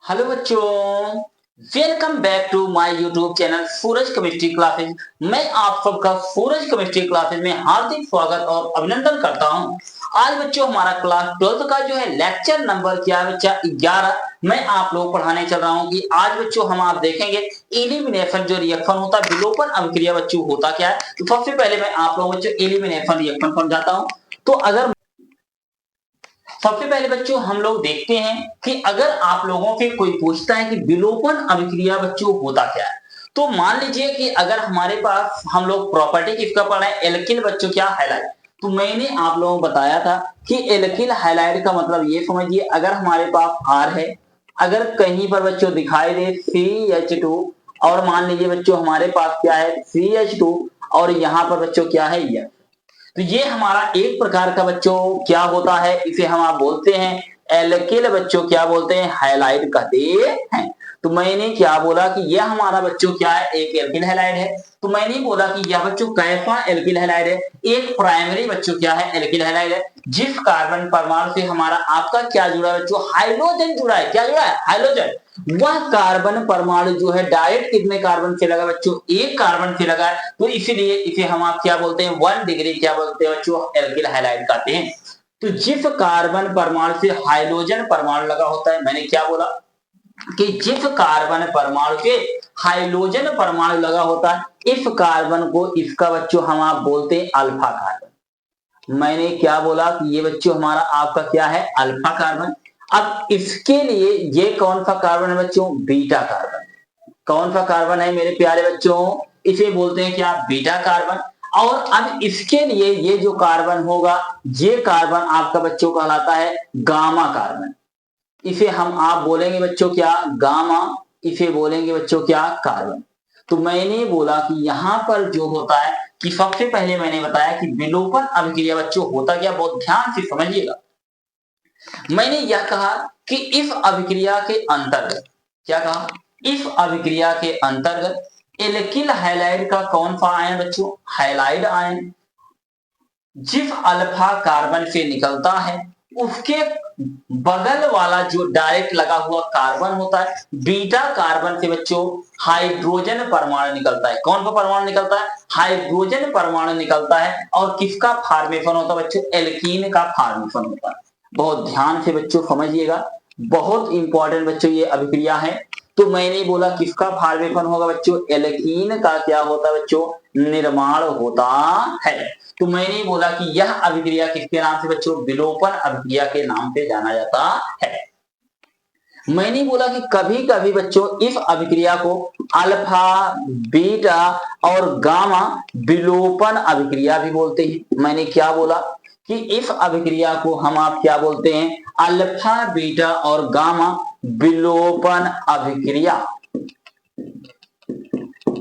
Hello बच्चों, welcome back to my YouTube channel Suraj chemistry classes. मैं आप सबका सूरज केमिस्ट्री क्लासेज में हार्दिक स्वागत और अभिनंदन करता हूं। आज बच्चों हमारा क्लास 12 का जो है लेक्चर नंबर क्या है बच्चा 11 मैं आप लोग पढ़ाने चल रहा हूं कि आज बच्चों हम आप देखेंगे एलिमिनेशन जो रिएक्शन होता है विलोपन अभिक्रिया बच्चों होता क्या है। तो सबसे पहले मैं आप लोगों बच्चों एलिमिनेशन रिएक्शन समझाता हूं। तो अगर सबसे पहले बच्चों हम लोग देखते हैं कि अगर आप लोगों से कोई पूछता है कि विलोपन अभिक्रिया बच्चों होता क्या है, तो मान लीजिए कि अगर हमारे पास हम लोग प्रॉपर्टी किसका पढ़ रहे हैं, एल्किल बच्चों क्या हाइलाइट। तो मैंने आप लोगों को बताया था कि एल्किल हाइलाइट का मतलब ये समझिए, अगर हमारे पास आर है, अगर कहीं पर बच्चों दिखाई दे CH2 और मान लीजिए बच्चों हमारे पास क्या है CH2 और यहाँ पर बच्चों क्या है यह, तो ये हमारा एक प्रकार का बच्चों क्या होता है, इसे हम आप बोलते हैं एल्किल बच्चों क्या बोलते हैं हैलाइड कहते हैं। तो मैंने क्या बोला कि यह हमारा बच्चों क्या है एक एल्किल हैलाइड है। तो मैंने बोला कि यह बच्चों कैसा एल्किल हैलाइड है, एक प्राइमरी बच्चों क्या है एल्किल हैलाइड है जिस कार्बन परमाणु से हमारा आपका क्या जुड़ा है बच्चों हाइड्रोजन जुड़ा है। क्या जुड़ा है हाइड्रोजन। वह कार्बन परमाणु जो है डायरेक्ट कितने कार्बन से लगा बच्चों एक कार्बन से लगा है, तो इसीलिए इसे हम आप क्या बोलते हैं 1 डिग्री क्या बोलते हैं बच्चों एल्किल हैलाइड कहते हैं। तो जिस कार्बन परमाणु से हाइड्रोजन परमाणु लगा होता है, मैंने क्या बोला कि जिस कार्बन परमाणु से हाइड्रोजन परमाणु लगा होता है इस कार्बन को इसका बच्चों हम आप बोलते हैं अल्फा कार्बन। मैंने क्या बोला कि ये बच्चों हमारा आपका क्या है अल्फा कार्बन। अब इसके लिए ये कौन सा कार्बन है बच्चों बीटा कार्बन। कौन सा कार्बन है मेरे प्यारे बच्चों, इसे बोलते हैं क्या बीटा कार्बन। और अब इसके लिए ये जो कार्बन होगा ये कार्बन आपका बच्चों कहलाता है गामा कार्बन। इसे हम आप बोलेंगे बच्चों क्या गामा, इसे बोलेंगे बच्चों क्या कार्बन। तो मैंने बोला कि यहां पर जो होता है कि सबसे पहले मैंने बताया कि विलोपन अभिक्रिया बच्चों होता क्या, बहुत ध्यान से समझिएगा। मैंने यह कहा कि इस अभिक्रिया के अंतर्गत क्या कहा, इस अभिक्रिया के अंतर्गत एल्किल हैलाइड का कौन सा आयन बच्चों हैलाइड आयन जिस अल्फा कार्बन से निकलता है उसके बगल वाला जो डायरेक्ट लगा हुआ कार्बन होता है बीटा कार्बन से बच्चों हाइड्रोजन परमाणु निकलता है। कौन सा परमाणु निकलता है हाइड्रोजन परमाणु निकलता है और किसका फॉर्मेशन होता है बच्चों एल्कीन का फॉर्मेशन होता है। बहुत ध्यान से बच्चों समझिएगा, बहुत इंपॉर्टेंट बच्चों ये अभिक्रिया है। तो मैंने बोला किसका फॉर्मेशन होगा बच्चों एल्कीन का क्या होता है बच्चों निर्माण होता है। तो मैंने बोला कि यह अभिक्रिया किसके नाम से बच्चों विलोपन अभिक्रिया के नाम से जाना जाता है। मैंने बोला कि कभी कभी बच्चों इस अभिक्रिया को अल्फा बीटा और गामा विलोपन अभिक्रिया भी बोलते हैं। मैंने क्या बोला कि इस अभिक्रिया को हम आप क्या बोलते हैं अल्फा बीटा और गामा विलोपन अभिक्रिया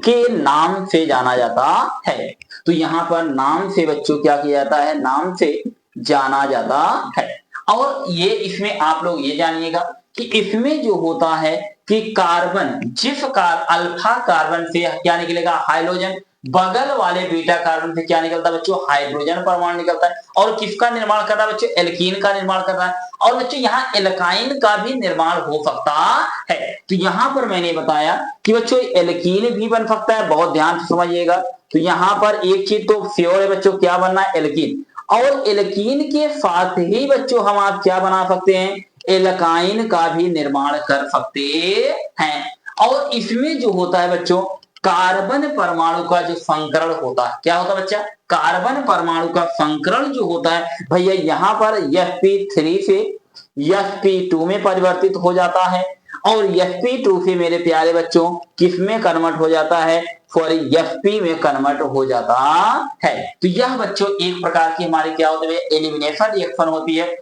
के नाम से जाना जाता है। तो यहाँ पर नाम से बच्चों क्या किया जाता है नाम से जाना जाता है। और ये इसमें आप लोग ये जानिएगा कि इसमें जो होता है कि कार्बन जिस अल्फा कार्बन से क्या निकलेगा हाइड्रोजन, बगल वाले बीटा कार्बन से क्या निकलता है बच्चों हाइड्रोजन परमाणु निकलता है और किसका निर्माण कर रहा है बच्चों एल्कीन का निर्माण कर रहा है। और बच्चों यहाँ एल्काइन का भी निर्माण हो सकता है। तो यहाँ पर मैंने बताया कि बच्चों एल्कीन भी बन सकता है, बहुत ध्यान से समझिएगा। तो यहाँ पर एक चीज तो श्योर है बच्चों क्या बनना है एल्कीन, और एल्कीन के साथ ही बच्चों हम आप क्या बना सकते हैं एल्काइन का भी निर्माण कर सकते हैं। और इसमें जो होता है बच्चों कार्बन परमाणु का जो संकरण होता है क्या होता है बच्चा कार्बन परमाणु का संकरण जो होता है भैया यहाँ पर sp3 से sp2 में परिवर्तित हो जाता है और sp2 से मेरे प्यारे बच्चों किस में कन्वर्ट हो जाता है सॉरी sp में कन्वर्ट हो जाता है। तो यह बच्चों एक प्रकार की हमारी क्या होती है एलिमिनेशन रिएक्शन होती है।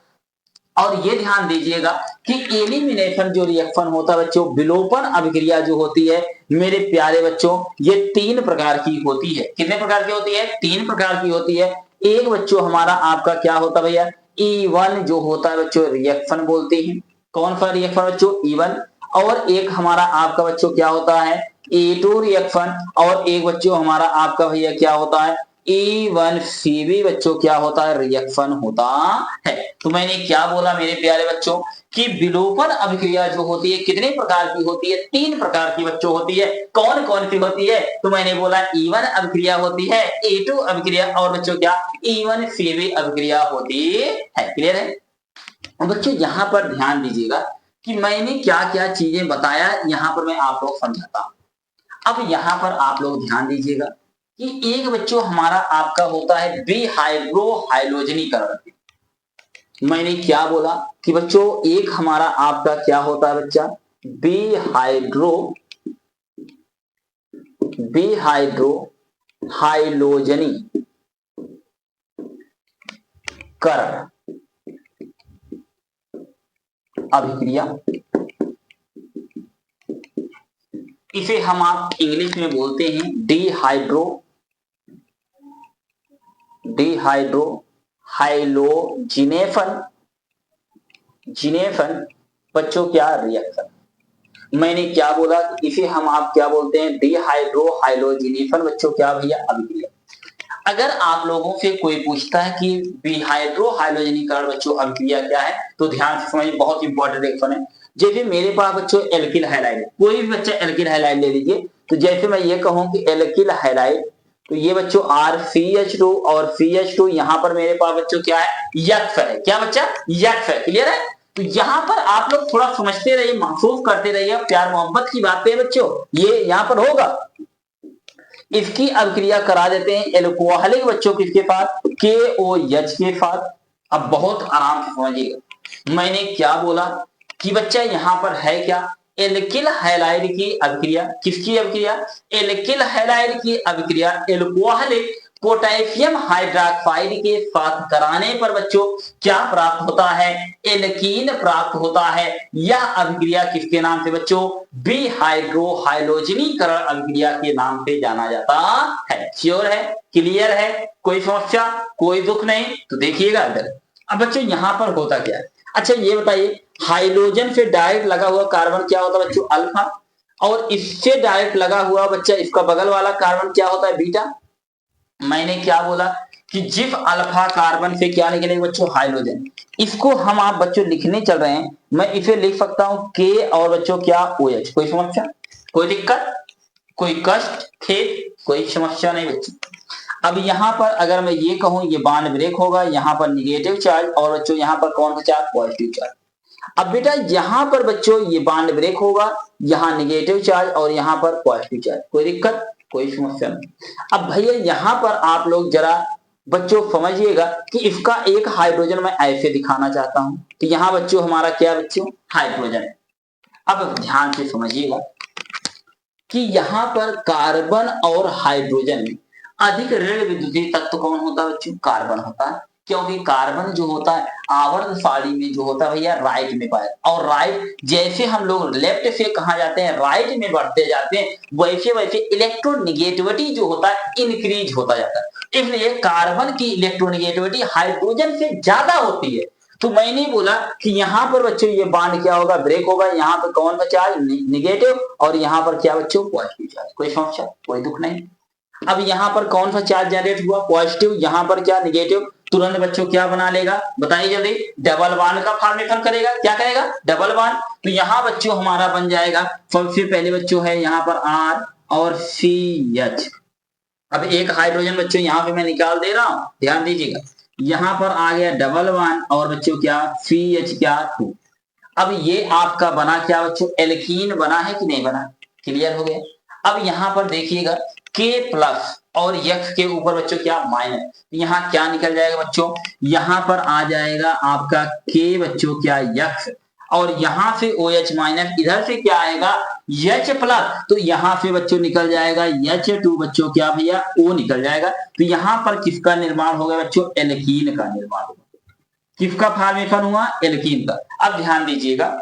और ये ध्यान दीजिएगा कि एलिमिनेशन जो रिएक्शन होता है बच्चों विलोपन अभिक्रिया जो होती है मेरे प्यारे बच्चों ये 3 प्रकार की होती है। कितने प्रकार की होती है 3 प्रकार की होती है। एक बच्चों हमारा आपका क्या होता है भैया E1 जो होता है बच्चों रिएक्शन बोलते हैं। कौन सा रिएक्शन बच्चों E1। और एक हमारा आपका बच्चों क्या होता है E2 रिएक्शन और एक बच्चों हमारा आपका भैया क्या होता है E1CB बच्चों क्या होता है रिएक्शन होता है। तो मैंने क्या बोला मेरे प्यारे बच्चों कि विलोपन अभिक्रिया जो होती है कितने प्रकार की होती है? 3 प्रकार की बच्चों होती है। कौन कौन सी होती है? तो मैंने बोला E1 अभिक्रिया होती है, E2 अभिक्रिया और बच्चों क्या E1C अभिक्रिया होती है। क्लियर है? बच्चों यहां पर ध्यान दीजिएगा कि मैंने क्या क्या चीजें बताया, यहां पर मैं आप लोग समझाता हूं। अब यहां पर आप लोग ध्यान दीजिएगा कि एक बच्चों हमारा आपका होता है डिहाइड्रोहाइलोजनीकरण। मैंने क्या बोला कि बच्चों एक हमारा आपका क्या होता है बच्चा, डिहाइड्रोहाइलोजनीकरण अभिक्रिया, इसे हम आप इंग्लिश में बोलते हैं डिहाइड्रोहाइलोजिनेशन बच्चों क्या रिएक्शन। मैंने क्या बोला, इसे हम आप क्या बोलते हैं, डिहाइड्रोहाइलोजिनेशन बच्चों क्या भैया अभिक्रिया। अगर आप लोगों से कोई पूछता है कि डिहाइड्रोहाइलोजनीकरण बच्चों अभिक्रिया क्या है, तो ध्यान से समझिए, बहुत इंपॉर्टेंट रिएक्शन है। जैसे मेरे पास बच्चों एल्किल हैलाइड, कोई भी बच्चा एल्किल हैलाइड ले लीजिए, तो जैसे मैं ये कहूं कि एल्किल हैलाइड, तो ये बच्चों RCH2 और CH2, यहां पर मेरे पास बच्चों क्या है, यक्ष है। क्या बच्चा, यक्ष है। क्लियर है? तो यहां पर आप लोग थोड़ा समझते रहिए, महसूस करते रहिए, प्यार मोहब्बत की बातें बच्चों ये यहां पर होगा। इसकी अभिक्रिया करा देते हैं एल्कोहलिक बच्चों किसके साथ, KOH के साथ। अब बहुत आराम से समझिएगा, मैंने क्या बोला कि बच्चा यहां पर है क्या, एल्किल हैलाइड की अभिक्रिया। किसकी अभिक्रिया, एल्किल हैलाइड की अभिक्रिया एल्कोहलिक पोटेशियम हाइड्रोक्साइड के साथ कराने पर बच्चों क्या प्राप्त होता है, एल्कीन प्राप्त होता है। यह अभिक्रिया किसके नाम से बच्चों, डिहाइड्रोहाइलोजनीकरण अभिक्रिया के नाम से जाना जाता है। श्योर है? क्लियर है? कोई समस्या, कोई दुख नहीं? तो देखिएगा इधर। अब बच्चों यहां पर होता क्या है, अच्छा ये बताइए, हाइड्रोजन से डायरेक्ट लगा हुआ कार्बन क्या होता है बच्चों, अल्फा, और इससे डायरेक्ट लगा हुआ बच्चा इसका बगल वाला कार्बन क्या होता है, बीटा। मैंने क्या बोला कि जिस अल्फा कार्बन से क्या निकलेगा बच्चों, हाइड्रोजन। इसको हम आप बच्चों लिखने चल रहे हैं, मैं इसे लिख सकता हूं K और बच्चों क्या OH। कोई समस्या, कोई दिक्कत, कोई कष्ट, खेद, कोई समस्या नहीं बच्चों। अब यहां पर अगर मैं ये कहूं, ये बांड ब्रेक होगा, यहां पर निगेटिव चार्ज और बच्चों यहां पर कौन सा चार्ज, पॉजिटिव चार्ज। अब बेटा यहां पर बच्चों ये बांड ब्रेक होगा, यहां निगेटिव चार्ज और यहां पर पॉजिटिव चार्ज। कोई दिक्कत, कोई समस्या नहीं। अब भैया यहां पर आप लोग जरा बच्चों समझिएगा कि इसका एक हाइड्रोजन मैं ऐसे दिखाना चाहता हूं, तो यहां बच्चों हमारा क्या बच्चों, हाइड्रोजन। अब ध्यान से समझिएगा कि यहां पर कार्बन और हाइड्रोजन में अधिक ऋण विद्युतीय तत्व कौन होता है बच्चों, कार्बन होता है। क्योंकि कार्बन जो होता है आवर्त सारणी में जो होता है भैया राइट में पाए, और राइट जैसे हम लोग लेफ्ट से कहा जाते हैं राइट में बढ़ते जाते हैं, वैसे वैसे इलेक्ट्रोनिगेटिविटी जो होता है इंक्रीज होता जाता है। इसलिए कार्बन की इलेक्ट्रोनिगेटिविटी हाइड्रोजन से ज्यादा होती है। तो मैंने बोला कि यहां पर बच्चों ये बांड क्या होगा, ब्रेक होगा, यहां पर कौन सा चार्ज, निगेटिव, और यहां पर क्या बच्चों, पॉजिटिव चार्ज। कोई समस्या, कोई दुख नहीं। अब यहां पर कौन सा चार्ज जनरेट हुआ, पॉजिटिव, यहां पर क्या, निगेटिव। तुरंत बच्चों क्या बना लेगा, बताइए जल्दी, डबल बॉन्ड का फॉर्मेशन करेगा। क्या करेगा, डबल बॉन्ड। तो यहां बच्चों हमारा बन जाएगा, सबसे पहले बच्चों है यहां पर R और CH। अब एक हाइड्रोजन बच्चों यहां पे मैं निकाल दे रहा हूं, ध्यान दीजिएगा, यहां पर आ गया डबल बॉन्ड और बच्चों क्या, CH क्या 2। अब ये आपका बना क्या बच्चों, एल्कीन बना है कि नहीं बना, क्लियर हो गया। अब यहां पर देखिएगा K प्लस और यक्ष के ऊपर बच्चों क्या, माइनस। यहाँ क्या निकल जाएगा बच्चों, यहां पर आ जाएगा आपका K बच्चों क्या, यक्ष, और यहां से OH माइनस, इधर से क्या आएगा H प्लस, तो यहां से बच्चों निकल जाएगा H2 बच्चों क्या भैया, O निकल जाएगा। तो यहां पर किसका निर्माण होगा बच्चों, एल्कीन का निर्माण होगा। किसका फॉर्मेशन हुआ, एल्कीन का। अब ध्यान दीजिएगा,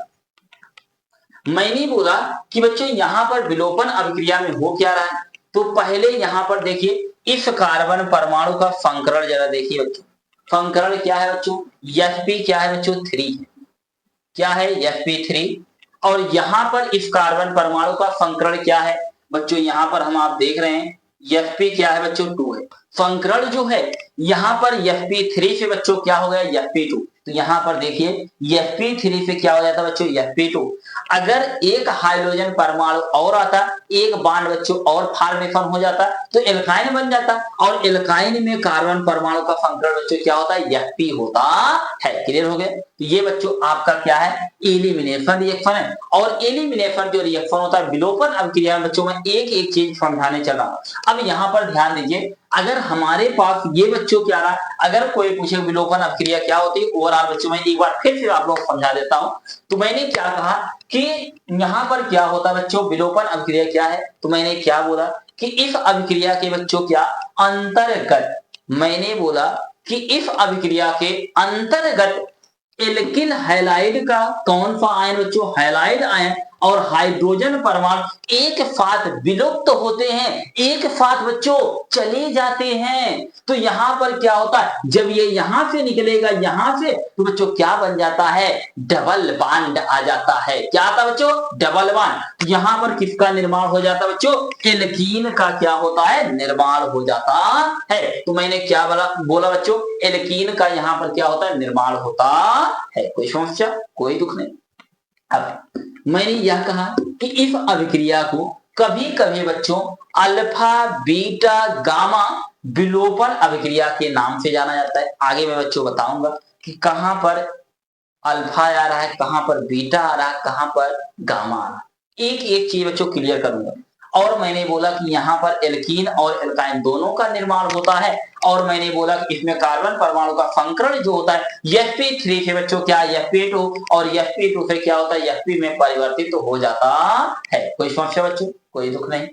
मैंने बोला कि बच्चों यहां पर विलोपन अभिक्रिया में हो क्या रहा है, तो पहले यहां पर देखिए इस कार्बन परमाणु का संकरण जरा देखिए बच्चों। संकरण क्या है बच्चों, sp क्या है बच्चों, 3 है। क्या है, sp3। और यहां पर इस कार्बन परमाणु का संकरण क्या है बच्चों, यहां पर हम आप देख रहे हैं sp क्या है बच्चों, 2 है। संकरण जो है यहां पर sp3 से बच्चों क्या हो गया, sp2। तो यहाँ पर देखिए Sp3 से क्या हो जाता है बच्चों Sp2। अगर एक हाइड्रोजन परमाणु और आता, एक बॉन्ड बच्चों और फॉर्मेशन हो जाता तो एल्काइन बन जाता, और एल्काइन में कार्बन परमाणु का संकरण बच्चों क्या होता है Sp होता है। क्लियर हो गया। तो ये बच्चों आपका क्या है एलिमिनेशन रिएक्शन है। और एलिमिनेशन जो रिएक्शन होता है विलोपन अभिक्रिया में बच्चों में एक एक चीज समझाने चला। अब यहाँ पर ध्यान दीजिए, अगर हमारे पास ये बच्चों क्या रहा, अगर कोई पूछे विलोपन अभिक्रिया क्या होती है ओवरऑल बच्चों में एक बार फिर से आप लोग समझा देता हूं। तो मैंने क्या कहा कि यहाँ पर क्या होता है बच्चों विलोपन अभिक्रिया क्या है, तो मैंने क्या बोला कि इस अभिक्रिया के बच्चों क्या अंतर्गत, मैंने बोला कि इस अभिक्रिया के अंतर्गत एल्किल हैलाइड का कौन सा आयन बच्चों हैलाइड आयन और हाइड्रोजन परमाणु एक साथ विलुप्त होते हैं, एक साथ बच्चों चले जाते हैं। तो यहां पर क्या होता है जब ये यहां से निकलेगा यहां से, तो बच्चों क्या बन जाता है डबल बॉन्ड आ जाता है। क्या आता है बच्चों डबल बॉन्ड। तो यहां पर किसका निर्माण हो जाता है बच्चों एल्कीन का क्या होता है निर्माण हो जाता है। तो मैंने क्या बोला बच्चों एल्कीन का यहां पर क्या होता है निर्माण होता है। कोई समस्या कोई दुख नहीं। अब मैंने यह कहा कि इस अभिक्रिया को कभी कभी बच्चों अल्फा बीटा गामा विलोपन अभिक्रिया के नाम से जाना जाता है। आगे मैं बच्चों बताऊंगा कि कहां पर अल्फा आ रहा है, कहां पर बीटा आ रहा है, कहां पर गामा आ रहा है, एक एक चीज बच्चों क्लियर करूंगा। और मैंने बोला कि यहाँ पर एल्कीन और एल्काइन दोनों का निर्माण होता है, और मैंने बोला कि इसमें कार्बन परमाणु का संकरण जो होता है Sp3 से बच्चों क्या Sp2, और Sp2 से क्या होता है Sp में परिवर्तित तो हो जाता है। कोई समस्या बच्चों कोई दुख नहीं।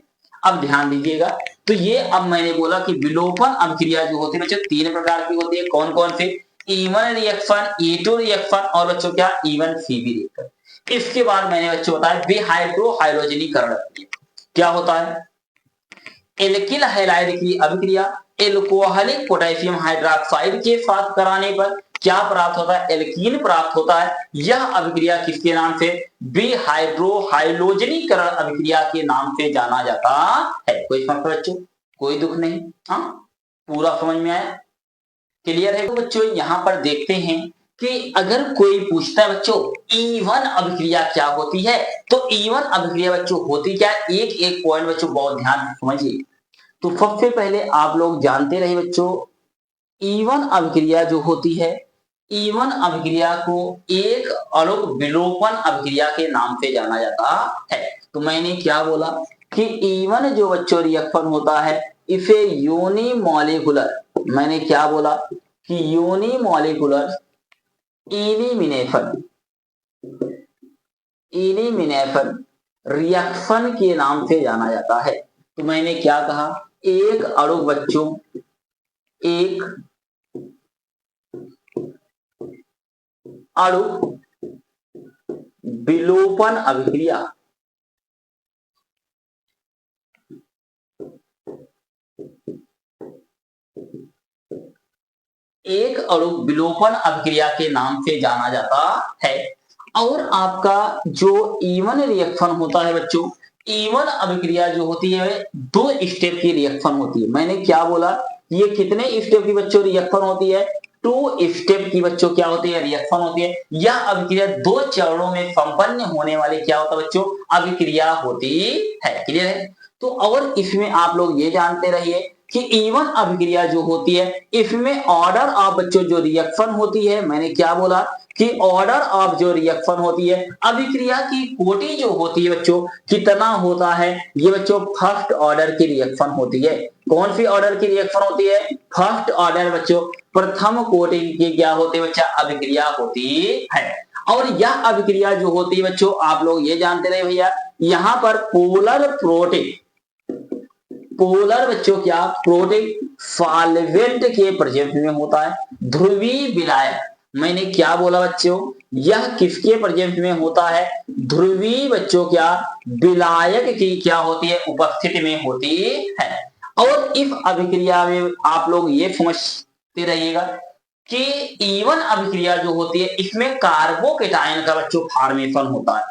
अब ध्यान दीजिएगा, तो ये अब मैंने बोला कि विलोपन अभिक्रिया जो होती है बच्चों तीन प्रकार की होती है। कौन कौन से E1 रिएक्शन, E2 रिएक्शन और बच्चों क्या E1 Cb रिएक्शन। इसके बाद मैंने बच्चों बताया डिहाइड्रोहाइड्रोजनीकरण क्या होता है। एल्किल हैलाइड की अभिक्रिया एल्कोहलिक पोटेशियम हाइड्रोक्साइड के साथ कराने पर क्या प्राप्त होता है एल्कीन प्राप्त होता है। यह अभिक्रिया किसके नाम से डिहाइड्रोहाइड्रोजनीकरण अभिक्रिया के नाम से जाना जाता है। कोई समस्या बच्चों कोई दुख नहीं। हाँ पूरा समझ में आया क्लियर है। तो बच्चों यहाँ पर देखते हैं कि अगर कोई पूछता है बच्चों E1 अभिक्रिया क्या होती है, तो E1 अभिक्रिया बच्चों होती क्या है, एक एक पॉइंट बच्चों बहुत ध्यान से समझिए। तो सबसे पहले आप लोग जानते रहे बच्चों E1 अभिक्रिया जो होती है, E1 अभिक्रिया को एक अणुक विलोपन अभिक्रिया के नाम से जाना जाता है। तो मैंने क्या बोला कि E1 जो बच्चों रिएक्शन होता है इसे यूनिमॉलिक्यूलर, मैंने क्या बोला कि यूनिमॉलिक्यूलर इलिमिनेशन रिएक्शन के नाम से जाना जाता है। तो मैंने क्या कहा एक अणु बच्चों एक अणु विलोपन अभिक्रिया एक अणु विलोपन अभिक्रिया के नाम से जाना जाता है। और आपका जो E1 रिएक्शन होता है बच्चों E1 अभिक्रिया जो होती है दो स्टेप की रिएक्शन होती है। मैंने क्या बोला ये कितने स्टेप की बच्चों रिएक्शन होती है 2 स्टेप की बच्चों क्या होती है रिएक्शन होती है। यह अभिक्रिया 2 चरणों में संपन्न होने वाली क्या होता है बच्चों अभिक्रिया होती है। क्लियर है। तो और इसमें आप लोग ये जानते रहिए कि E1 अभिक्रिया जो होती है इसमें ऑर्डर ऑफ बच्चों जो रिएक्शन होती है, मैंने क्या बोला कि ऑर्डर ऑफ जो रिएक्शन होती है अभिक्रिया की कोटि जो होती है बच्चों कितना होता है, ये बच्चों फर्स्ट ऑर्डर की रिएक्शन होती है। कौन सी ऑर्डर की रिएक्शन होती है फर्स्ट ऑर्डर बच्चों प्रथम कोटि की क्या होती है बच्चा अभिक्रिया होती है। और यह अभिक्रिया जो होती है बच्चों आप लोग ये जानते रहे भैया यहाँ पर पोलर प्रोटीन पोलर बच्चों क्या प्रोटीन सॉल्वेंट के प्रेजेंस में होता है। ध्रुवीय विलायक, मैंने क्या बोला बच्चों यह किसके प्रेजेंस में होता है ध्रुवीय बच्चों क्या विलायक की क्या होती है उपस्थिति में होती है। और इस अभिक्रिया में आप लोग ये समझते रहिएगा कि E1 अभिक्रिया जो होती है इसमें कार्बोकेटायन का बच्चों फॉर्मेशन होता है।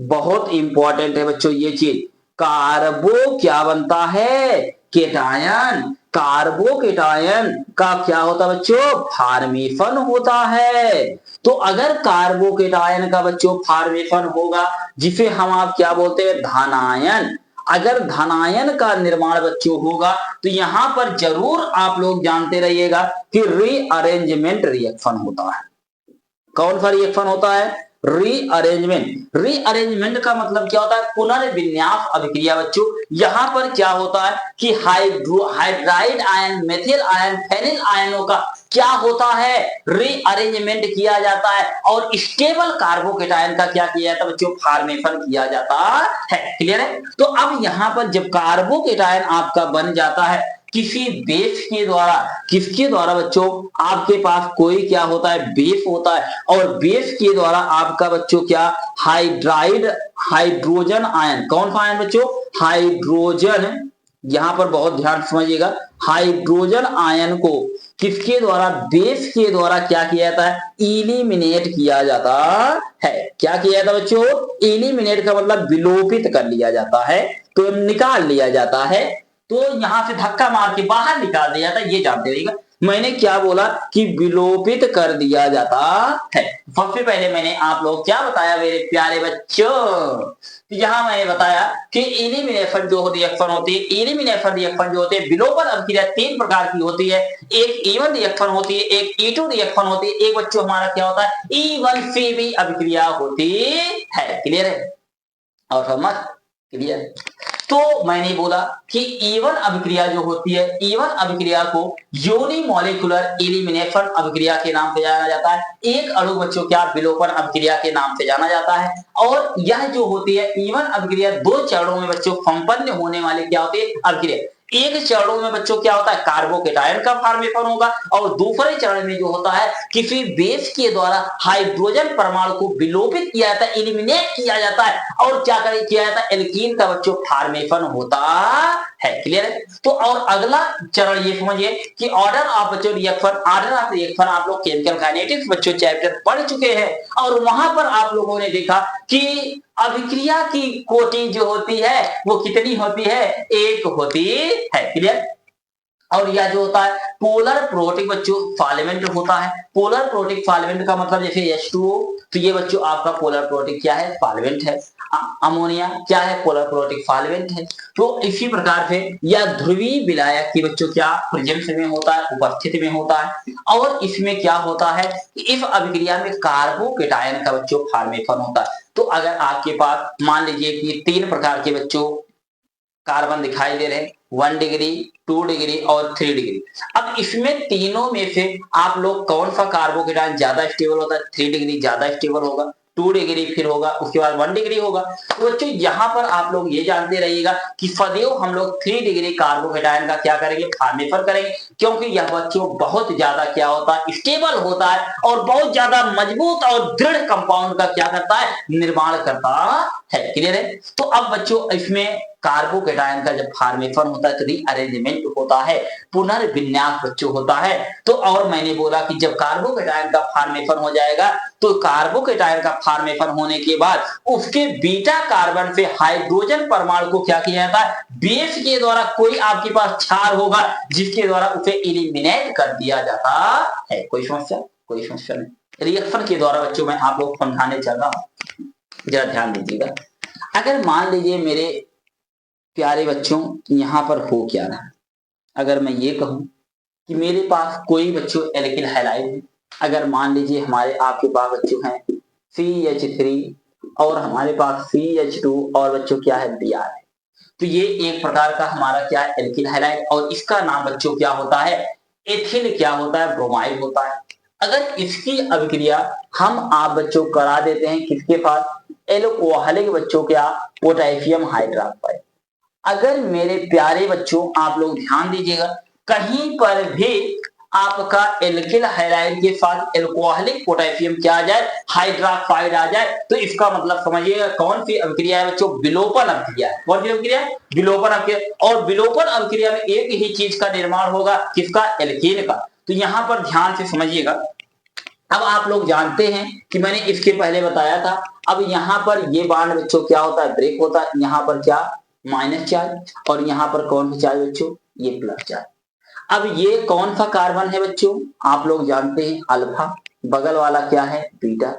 बहुत इंपॉर्टेंट है बच्चों ये चीज, कार्बो क्या बनता है केटायन, कार्बोकेटायन का क्या होता है बच्चों फॉर्मेशन होता है। तो अगर कार्बोकेटायन का बच्चों फॉर्मेशन होगा जिसे हम आप क्या बोलते हैं धनायन, अगर धनायन का निर्माण बच्चों होगा तो यहां पर जरूर आप लोग जानते रहिएगा कि रीअरेंजमेंट रिएक्शन होता है। कौन सा रिएक्शन होता है? रीअरेंजमेंट। रीअरेंजमेंट का मतलब क्या होता है? पुनर्विन्यास अभिक्रिया बच्चों। यहां पर क्या होता है कि hydride ion, methyl ion, phenyl आयनों का क्या होता है? रीअरेंजमेंट किया जाता है और स्टेबल कार्बोकेटायन का क्या किया जाता है बच्चों? फॉर्मेशन किया जाता है। क्लियर है? तो अब यहां पर जब कार्बोकेटायन आपका बन जाता है किसी बेस के द्वारा, किसके द्वारा बच्चों? आपके पास कोई क्या होता है? बेस होता है और बेस के द्वारा आपका बच्चों क्या? Hydrogen ion. कौन सा आयन बच्चों? हाइड्रोजन। यहां पर बहुत ध्यान समझिएगा, हाइड्रोजन आयन को किसके द्वारा? बेस के द्वारा क्या किया जाता है? इलिमिनेट किया जाता है। क्या किया जाता है बच्चों? इलिमिनेट का मतलब विलोपित कर लिया जाता है, तो निकाल लिया जाता है, तो यहां से धक्का मार के बाहर निकाल दिया जाता है। ये जानते रहिएगा मैंने क्या बोला कि विलोपित कर दिया जाता है। सबसे पहले मैंने आप लोग क्या बताया मेरे प्यारे बच्चों? यहां मैंने बताया कि एलिमिनेशन जो रिएक्शन होती है, एलिमिनेशन रिएक्शन जो होती है, विलोपन अभिक्रिया 3 प्रकार की होती है। एक E1 रिएक्शन होती है, एक E2 रिएक्शन होती है, एक बच्चों हमारा क्या होता है? E1C अभिक्रिया होती है। क्लियर है? और समझ क्लियर? तो मैंने बोला कि E1 अभिक्रिया जो होती है, E1 अभिक्रिया को यूनिमोलिकुलर एलिमिनेशन अभिक्रिया के नाम से जाना जाता है। एक अणु बच्चों क्या? विलोपन अभिक्रिया के नाम से जाना जाता है। और यह जो होती है E1 अभिक्रिया 2 चरणों में बच्चों संपन्न होने वाली क्या होती है? अभिक्रिया। एक चरणों में बच्चों क्या होता है? कार्बोकेटायन का फॉर्मेशन होगा और दूसरे चरण में जो होता है किसी बेस के द्वारा हाइड्रोजन परमाणु को विलोपित किया जाता है, एलिमिनेट किया जाता है और क्या किया जाता है? एल्कीन का बच्चों फॉर्मेशन होता है। क्लियर है? तो और अगला चरण ये समझिए कि ऑर्डर ऑफ बच्चों रिएक्शन, ऑर्डर ऑफ रिएक्शन आप लोग केमिकल काइनेटिक्स बच्चों चैप्टर पढ़ चुके हैं और वहां पर आप लोगों ने देखा कि अभिक्रिया की कोटि जो होती है वो कितनी होती है? 1 होती है। क्लियर? और यह जो होता है पोलर प्रोटिक बच्चों सॉल्वेंट होता है। पोलर प्रोटिक सॉल्वेंट का मतलब जैसे H2O, तो ये बच्चों आपका पोलर प्रोटिक क्या है? सॉल्वेंट है। अमोनिया क्या है? पोलर प्रोटिक सॉल्वेंट है। तो इसी प्रकार से यह ध्रुवीय विलायक की बच्चों क्या प्रेजेंस में होता है, उपस्थिति में होता है। और इसमें क्या होता है कि इस अभिक्रिया में कार्बोकेटायन का बच्चों फॉर्मेशन होता है। तो अगर आपके पास मान लीजिए कि 3 प्रकार के बच्चों कार्बन दिखाई दे रहे हैं, 1 डिग्री, 2 डिग्री और 3 डिग्री। अब इसमें तीनों में से आप लोग कौन सा कार्बोकेटायन ज्यादा स्टेबल होता है? 3 डिग्री ज्यादा स्टेबल होगा, 2 डिग्री फिर होगा, उसके बाद 1 डिग्री होगा। तो बच्चों यहां पर आप लोग ये जानते रहिएगा कि सदैव हम लोग 3 डिग्री कार्बोकेटायन का क्या करेंगे? फॉर्मेशन करेंगे, क्योंकि यह बच्चों बहुत ज्यादा क्या होता है? स्टेबल होता है और बहुत ज्यादा मजबूत और दृढ़ कंपाउंड का क्या करता है? निर्माण करता है। क्लियर है? तो अब बच्चों इसमें कार्बोकेटायन का जब फॉर्मेशन होता है तो रीअरेंजमेंट होता है, पुनर्विन्यास बच्चों होता है। तो और मैंने बोला कि जब कार्बोकेटायन का फॉर्मेशन हो जाएगा तो कार्बोकेटायन का फॉर्मेशन होने के बाद उसके बीटा कार्बन से हाइड्रोजन परमाणु को क्या किया जाता है? बेस के द्वारा कोई आपके पास क्षार होगा जिसके द्वारा उसे एलिमिनेट कर दिया जाता है। कोई समस्या? कोई समस्या नहीं। रिएक्शन के द्वारा बच्चों मैं आप लोग समझाने चल रहा हूं, जरा ध्यान दीजिएगा। अगर मान लीजिए मेरे प्यारे बच्चों यहां पर हो क्या रहा है, अगर मैं ये कहूं कि मेरे पास कोई बच्चों एल्किल हैलाइड है, अगर मान लीजिए हमारे आपके पास बच्चों हैं CH3 और हमारे पास CH2 और बच्चों क्या है? Br है, तो ये एक प्रकार का हमारा क्या है? एल्किल हैलाइड और इसका नाम बच्चों क्या होता है? एथिल क्या होता है? ब्रोमाइड होता है। अगर इसकी अभिक्रिया हम आप बच्चों करा देते हैं किसके पास? एल्कोहलिक बच्चों क्या? Potassium hydroxide. अगर मेरे प्यारे बच्चों आप लोग ध्यान दीजिएगा, कहीं पर भी आपका एल्किल हैलाइड के साथ एल्कोहलिक पोटेशियम क्या आ जाए? हाइड्रॉक्साइड आ जाए, तो इसका मतलब समझिएगा कौन सी अभिक्रिया है बच्चों? विलोपन अभिक्रिया है। कौन सी अभिक्रिया है? विलोपन अभिक्रिया। और विलोपन अभिक्रिया में एक ही चीज का निर्माण होगा, किसका? एल्कीन का। तो यहां पर ध्यान से समझिएगा। अब आप लोग जानते हैं कि मैंने इसके पहले बताया था, अब यहां पर ये बांड बच्चों क्या होता है? ब्रेक होता है। यहां पर क्या? माइनस चार्ज और यहां पर कौन सा चार्ज बच्चों? ये प्लस चार्ज। अब ये कौन सा कार्बन है बच्चों? आप लोग जानते हैं अल्फा, बगल वाला क्या है बीटा।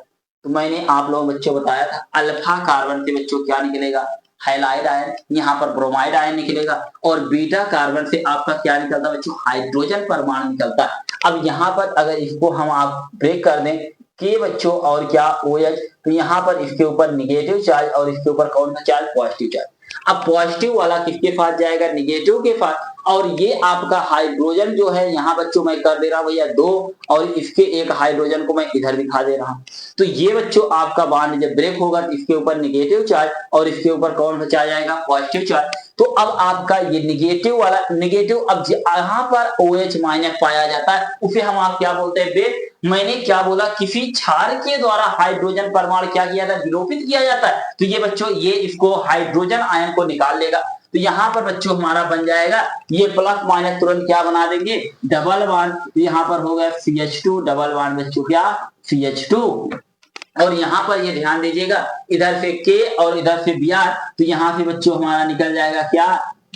तो मैंने आप लोगों बच्चों बताया था अल्फा कार्बन से बच्चों क्या निकलेगा हैलाइड आयन, यहाँ पर ब्रोमाइड आयन निकलेगा और बीटा कार्बन से आपका क्या निकलता है बच्चों हाइड्रोजन परमाणु निकलता है। अब यहाँ पर अगर इसको हम आप ब्रेक कर दें के बच्चों और क्या OH, तो यहाँ पर इसके ऊपर निगेटिव चार्ज और इसके ऊपर कौन सा चार्ज पॉजिटिव चार्ज। अब पॉजिटिव वाला किसके पास जाएगा निगेटिव के पास और ये आपका हाइड्रोजन जो है यहाँ बच्चों मैं कर दे रहा हूं भैया 2 और इसके एक हाइड्रोजन को मैं इधर दिखा दे रहा हूं। तो ये बच्चों आपका बॉन्ड जब ब्रेक होगा तो इसके ऊपर निगेटिव चार्ज और इसके ऊपर कौन सा चार्ज आएगा पॉजिटिव चार्ज। तो अब आपका ये निगेटिव वाला निगेटिव अब यहाँ पर OH माइनस पाया जाता है उसे हम आप क्या बोलते हैं बेस। मैंने क्या बोला किसी क्षार के द्वारा हाइड्रोजन परमाणु क्या किया था विलोपित किया जाता है। तो ये बच्चों ये इसको हाइड्रोजन आयन को निकाल लेगा। तो यहाँ पर बच्चों हमारा बन जाएगा ये प्लस माइनस तुरंत क्या बना देंगे डबल बॉन्ड। तो यहाँ पर हो गया CH2 डबल बॉन्ड बच्चों क्या CH2 और यहाँ पर ये ध्यान दीजिएगा इधर से K और इधर से Br। तो यहाँ से बच्चों हमारा निकल जाएगा क्या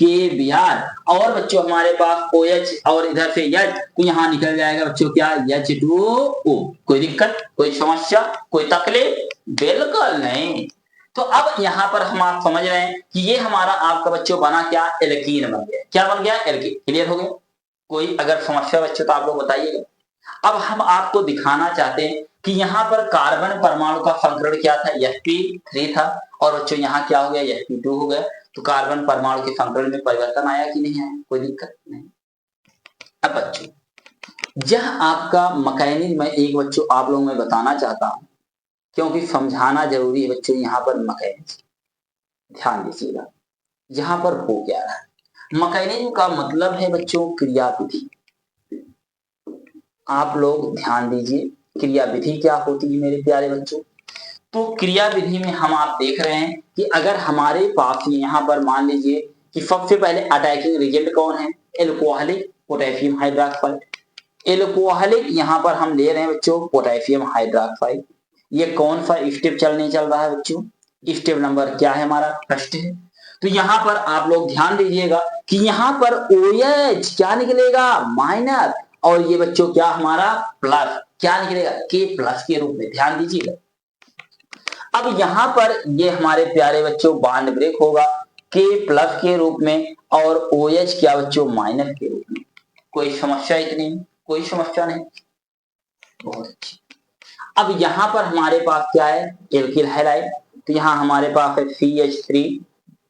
KBr और बच्चों हमारे पास OH और इधर से H। तो यहाँ निकल जाएगा बच्चों क्या H2O। कोई दिक्कत कोई समस्या कोई तकलीफ बिल्कुल नहीं। तो अब यहाँ पर हम आप समझ रहे हैं कि ये हमारा आपका बच्चों बना क्या एल्कीन बन गया। क्या बन गया एल्कीन। क्लियर हो गया। कोई अगर समस्या बच्चों तो आप लोग बताइएगा। अब हम आपको दिखाना चाहते हैं कि यहाँ पर कार्बन परमाणु का संकरण क्या था sp3 था और बच्चों यहाँ क्या हो गया sp2 हो गया। तो कार्बन परमाणु के संकरण में परिवर्तन आया कि नहीं आया कोई दिक्कत नहीं। अब बच्चों यह आपका मैकेनिज्म मैं एक बच्चों आप लोगों में बताना चाहता हूं क्योंकि समझाना जरूरी है बच्चों। यहाँ पर मैकेनिज्म ध्यान दीजिएगा यहाँ पर हो क्या रहा है। मैकेनिज्म का मतलब है बच्चों क्रियाविधि। आप लोग ध्यान दीजिए क्रियाविधि क्या होती है मेरे प्यारे बच्चों। तो क्रियाविधि में हम आप देख रहे हैं कि अगर हमारे पास यहाँ पर मान लीजिए कि सबसे पहले अटैकिंग एजेंट कौन है एल्कोहलिक पोटेशियम हाइड्रोक्साइड। एल्कोहलिक यहाँ पर हम ले रहे हैं बच्चों पोटेशियम हाइड्रोक्साइड। ये कौन सा स्टेप चल रहा है बच्चों स्टेप नंबर क्या है हमारा फर्स्ट है। तो यहाँ पर आप लोग ध्यान दीजिएगा कि यहाँ पर OH क्या निकलेगा माइनस और ये बच्चों क्या हमारा प्लस क्या निकलेगा K+ के रूप में। ध्यान दीजिएगा अब यहाँ पर ये हमारे प्यारे बच्चों बॉन्ड ब्रेक होगा K+ के रूप में और OH क्या बच्चों माइनस के रूप में। कोई समस्या इतनी कोई समस्या नहीं बहुत अच्छी। अब यहाँ पर हमारे पास क्या है एल्किल हैलाइड। तो यहाँ हमारे पास है CH3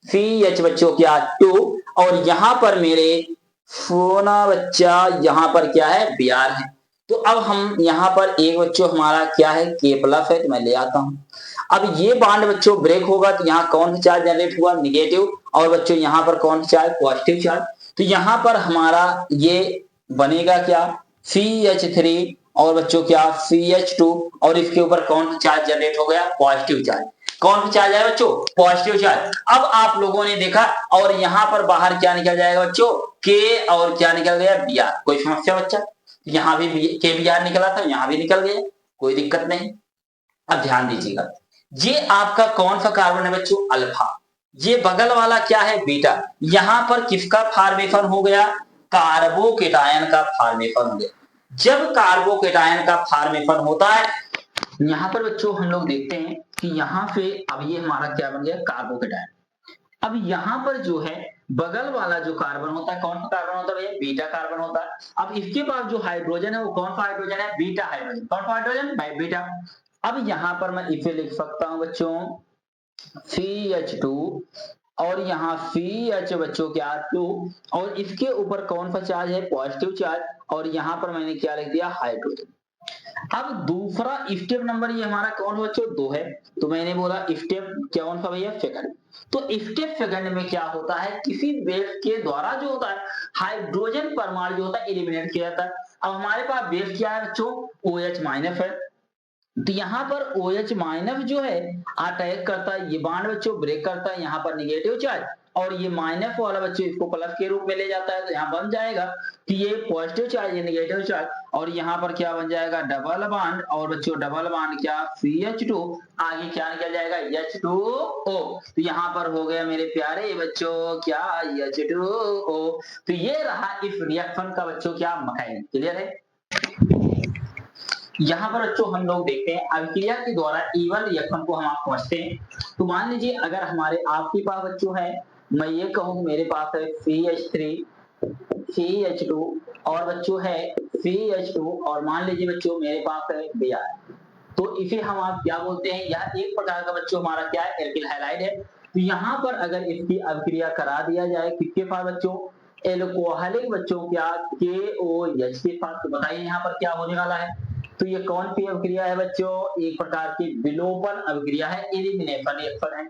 CH बच्चों क्या 2 और यहाँ पर मेरे सोना बच्चा यहाँ पर क्या है Br है। तो अब हम यहाँ पर एक बच्चों हमारा क्या है K+ है तो मैं ले आता हूँ। अब ये बॉन्ड बच्चों ब्रेक होगा तो यहाँ कौन सा चार्ज जनरेट हुआ निगेटिव और बच्चों यहाँ पर कौन सा चार्ज पॉजिटिव चार्ज। तो यहाँ पर हमारा ये बनेगा क्या CH3 और बच्चों क्या CH2 और इसके ऊपर कौन सा चार्ज जनरेट हो गया पॉजिटिव चार्ज। कौन सा चार्ज है बच्चों पॉजिटिव चार्ज। अब आप लोगों ने देखा और यहाँ पर बाहर क्या निकल जाएगा बच्चों K और क्या निकल गया Br। कोई समस्या बच्चा यहाँ भी KBr निकला था यहाँ भी निकल गया कोई दिक्कत नहीं। अब ध्यान दीजिएगा ये आपका कौन सा कार्बन है बच्चों अल्फा। ये बगल वाला क्या है बीटा। यहाँ पर किसका फॉर्मेशन हो गया कार्बोकेटायन का फॉर्मेशन हो गया। जब कार्बोकेटायन का फॉर्मेशन होता है यहाँ पर बच्चों हम लोग देखते हैं कि यहाँ से अब ये हमारा क्या बन गया कार्बोकेटायन। अब यहाँ पर जो है बगल वाला जो कार्बन होता है कौन सा कार्बन होता है भैया बीटा कार्बन होता है। अब इसके पास जो हाइड्रोजन है वो कौन सा हाइड्रोजन है बीटा हाइड्रोजन। कौन सा हाइड्रोजन बीटा। अब यहाँ पर मैं इसे लिख सकता हूं बच्चों CH2 और यहाँ CH बच्चों क्या 2 और इसके ऊपर कौन सा चार्ज है पॉजिटिव चार्ज और यहाँ पर मैंने क्या लिख दिया हाइड्रोजन। अब दूसरा स्टेप नंबर ये हमारा कौन बच्चों 2 है। तो मैंने बोला स्टेप क्या कौन सा भैया सेकंड। तो स्टेप सेकंड में क्या होता है किसी बेस के द्वारा जो होता है हाइड्रोजन परमाणु जो होता है एलिमिनेट किया जाता है। अब हमारे पास बेस क्या है बच्चों OH माइनस है। तो यहाँ पर OH माइनस जो है अटैक करता है ये बॉन्ड बच्चों ब्रेक करता है यहाँ पर निगेटिव चार्ज और ये माइनस वाला बच्चों इसको प्लस के रूप में ले जाता है। तो यहाँ बन जाएगा कि ये पॉजिटिव चार्ज ये निगेटिव चार्ज और यहाँ पर क्या बन जाएगा डबल बॉन्ड और बच्चों डबल बॉन्ड क्या CH2 आगे क्या निकल जाएगा H2O। तो यहाँ पर हो गया मेरे प्यारे बच्चों क्या H2O। तो ये रहा इस रिएक्शन का बच्चों क्या मैकेनिज्म। क्लियर है। यहाँ पर बच्चों हम लोग देखते हैं अभिक्रिया के द्वारा E1 रिएक्शन को हम आप समझते हैं। तो मान लीजिए अगर हमारे आपके पास बच्चों है, मैं ये कहूँ मेरे पास है CH3 CH2 और बच्चों है CH2 और मान लीजिए बच्चों मेरे पास है Br। तो इसे हम आप क्या बोलते हैं, यह एक प्रकार का बच्चों हमारा क्या है, एल्किल हैलाइड है। तो यहाँ पर अगर इसकी अभिक्रिया करा दिया जाए किसके पास बच्चों, एल्कोहलिक बच्चों क्या KOH के पास। तो बताइए यहाँ पर क्या होने वाला है। तो ये कौन सी अभिक्रिया है बच्चों, एक प्रकार की विलोपन अभिक्रिया है, एलिमिनेशन रिएक्शन है।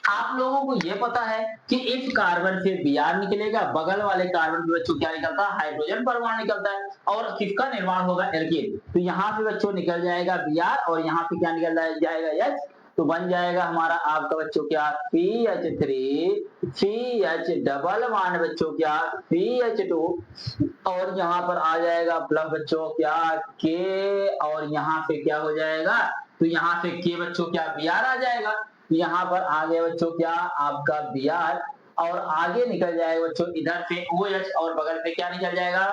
आप लोगों को ये पता है कि इस कार्बन से Br निकलेगा, बगल वाले कार्बन से बच्चों क्या निकलता है, हाइड्रोजन परमाणु निकलता है और किसका निर्माण होगा, एल्कीन। तो यहाँ पे बच्चों निकल जाएगा Br और यहाँ पे क्या निकल जाएगा H। तो बन जाएगा हमारा आपका बच्चों क्या CH3 CH डबल बॉन्ड बच्चों क्या CH2 और यहाँ पर आ जाएगा प्लस बच्चों क्या K और यहाँ पे क्या हो जाएगा, तो यहाँ पे K बच्चों क्या Br आ जाएगा। यहाँ पर आ गया बच्चों क्या आपका Br और आगे निकल जाएगा बच्चों इधर से OH और बगल पे क्या निकल जाएगा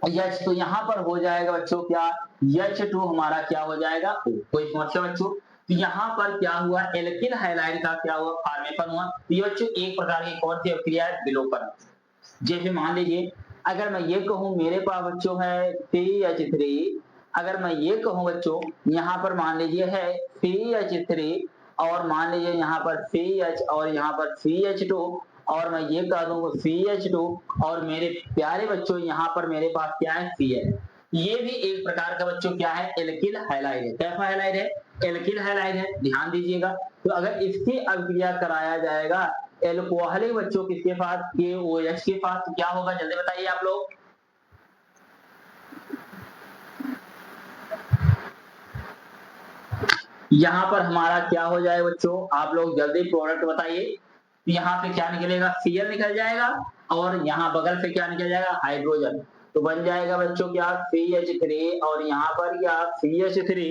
H। तो यहाँ पर हो जाएगा बच्चों क्या H2 हमारा क्या हो जाएगा O। कोई समस्या बच्चों। तो यहाँ पर क्या हुआ, एल्किल हैलाइड का क्या हुआ, फॉर्मेशन हुआ। तो ये बच्चों एक प्रकार की कौन सी अभिक्रिया है, विलोपन। जैसे मान लीजिए अगर मैं ये कहूँ मेरे पास बच्चों है CH3, अगर मैं ये कहूँ बच्चों यहाँ पर मान लीजिए है CH3 और मान लीजिए यहाँ पर CH और यहाँ पर CH2 और मैं ये कह दूँ CH2 और मेरे प्यारे बच्चों यहाँ पर मेरे पास क्या है Cl। ये भी एक प्रकार का बच्चों क्या है, एल्किल हैलाइड है। कैसा हैलाइड है, एल्किल हैलाइड है, ध्यान दीजिएगा। तो अगर इसकी अभिक्रिया कराया जाएगा एल्कोहलिक बच्चों किसके पास, KOH के पास, तो क्या होगा जल्दी बताइए आप लोग। यहाँ पर हमारा क्या हो जाए बच्चों, आप लोग जल्दी प्रोडक्ट बताइए। यहाँ पे क्या निकलेगा, Cl निकल जाएगा और यहाँ बगल पे क्या निकल जाएगा, हाइड्रोजन। तो बन जाएगा बच्चों क्या CH3 और यहाँ पर क्या CH3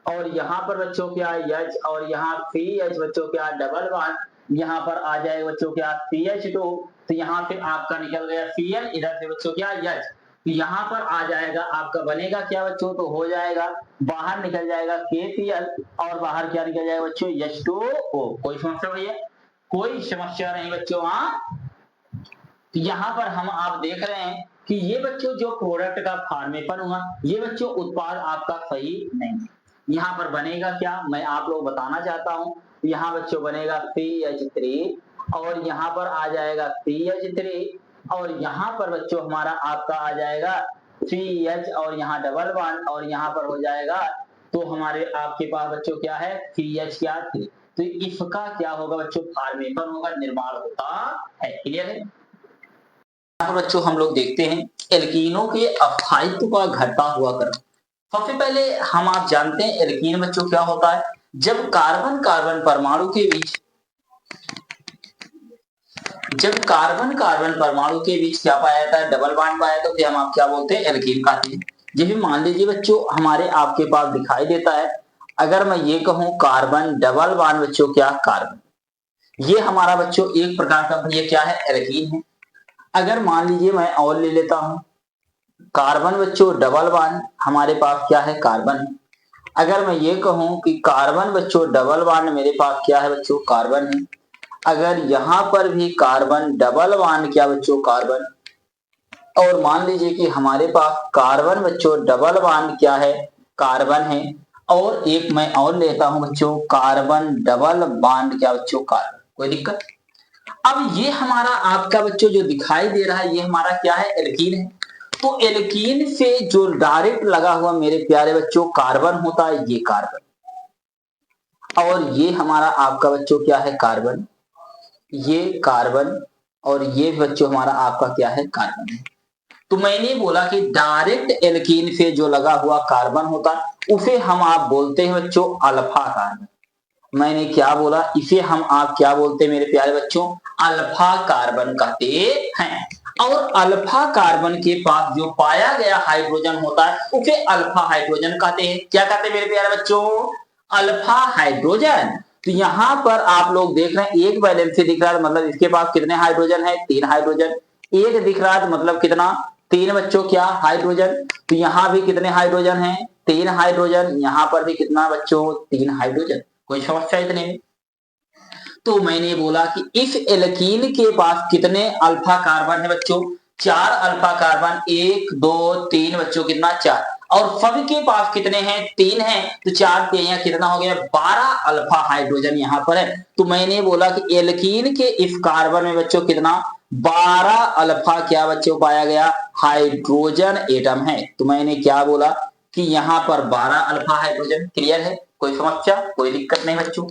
और यहाँ पर बच्चों क्या H और यहाँ CH बच्चों क्या डबल बॉन्ड, यहाँ पर आ जाएगा बच्चों क्या CH2। तो यहाँ पे आपका निकल गया Cl, इधर से बच्चों क्या H। यहाँ पर आ जाएगा आपका बनेगा क्या बच्चों, तो हो जाएगा बाहर निकल जाएगा KCl और बाहर क्या निकल जाएगा बच्चों H2O। कोई समस्या भैया, कोई समस्या नहीं बच्चों। हाँ यहाँ पर हम आप देख रहे हैं कि ये बच्चों जो प्रोडक्ट का फॉर्मेशन हुआ, ये बच्चों उत्पाद आपका सही नहीं। यहाँ पर बनेगा क्या, मैं आप लोग बताना चाहता हूँ। यहाँ बच्चों बनेगा CH3 और यहाँ पर आ जाएगा CH3 और यहाँ पर बच्चों हमारा आपका आ जाएगा CH और यहाँ डबल बॉन्ड और यहाँ पर हो जाएगा, तो हमारे आपके पास बच्चों क्या है CH क्या 3। तो इसका क्या होगा बच्चों, फॉर्मेशन होगा, निर्माण होता है। क्लियर है। यहाँ पर बच्चों हम लोग देखते हैं एल्कीनों के अस्थायित्व का घटता हुआ क्रम। सबसे पहले हम आप जानते हैं एल्कीन बच्चों क्या होता है, जब कार्बन कार्बन परमाणु के बीच क्या पाया जाता है, डबल बॉन्ड पाया जाता है, तो हम आप क्या बोलते हैं, एल्कीन कहते हैं। जैसे मान लीजिए बच्चों हमारे आपके पास दिखाई देता है, अगर मैं ये कहूं कार्बन डबल बॉन्ड बच्चों क्या कार्बन, ये हमारा बच्चों एक प्रकार का ये क्या है, एल्कीन है। अगर मान लीजिए मैं और ले लेता हूं कार्बन बच्चों डबल बॉन्ड, हमारे पास क्या है कार्बन। अगर मैं ये कहूं कि कार्बन बच्चों डबल बॉन्ड मेरे पास क्या है बच्चों, कार्बन है। अगर यहां पर भी कार्बन डबल बॉन्ड क्या बच्चों, कार्बन। और मान लीजिए कि हमारे पास कार्बन बच्चों डबल बॉन्ड क्या है, कार्बन है। और एक मैं और लेता हूं बच्चों कार्बन डबल बॉन्ड क्या बच्चों, कार्बन। कोई दिक्कत। अब ये हमारा आपका बच्चों जो दिखाई दे रहा है, ये हमारा क्या है, एल्कीन है। तो एल्कीन से जो डायरेक्ट लगा हुआ मेरे प्यारे बच्चों कार्बन होता है, ये कार्बन। और ये हमारा आपका बच्चों क्या है, कार्बन, ये कार्बन और ये बच्चों हमारा आपका क्या है, कार्बन है। तो मैंने बोला कि डायरेक्ट एल्कीन से जो लगा हुआ कार्बन होता है उसे हम आप बोलते हैं बच्चों अल्फा कार्बन। मैंने क्या बोला, इसे हम आप क्या बोलते हैं मेरे प्यारे बच्चों, अल्फा कार्बन कहते हैं। और अल्फा कार्बन के पास जो पाया गया हाइड्रोजन होता है उसे अल्फा हाइड्रोजन कहते हैं। क्या कहते हैं मेरे प्यारे बच्चों, अल्फा हाइड्रोजन। तो यहाँ पर आप लोग देख रहे हैं एक बैलेंस से दिख रहा है, मतलब इसके पास कितने हाइड्रोजन है, 3 हाइड्रोजन। एक दिख रहा है तो मतलब कितना, 3 बच्चों क्या हाइड्रोजन। तो यहाँ भी कितने हाइड्रोजन हैं? 3 हाइड्रोजन। यहाँ पर भी कितना बच्चों? 3 हाइड्रोजन। कोई समस्या इतने में? तो मैंने बोला कि इस एल्कीन के पास कितने अल्फा कार्बन है बच्चों? 4 अल्फा कार्बन। 1 2 3 बच्चों कितना? 4। और सब के पास कितने हैं? 3 हैं। तो 4 पे यहाँ कितना हो गया? 12 अल्फा हाइड्रोजन यहाँ पर है। तो मैंने बोला कि एल्कीन के इस कार्बन में बच्चों कितना? 12 अल्फा क्या बच्चों पाया गया? हाइड्रोजन एटम है। तो मैंने क्या बोला कि यहाँ पर 12 अल्फा हाइड्रोजन। क्लियर है? कोई समस्या, कोई दिक्कत नहीं बच्चों।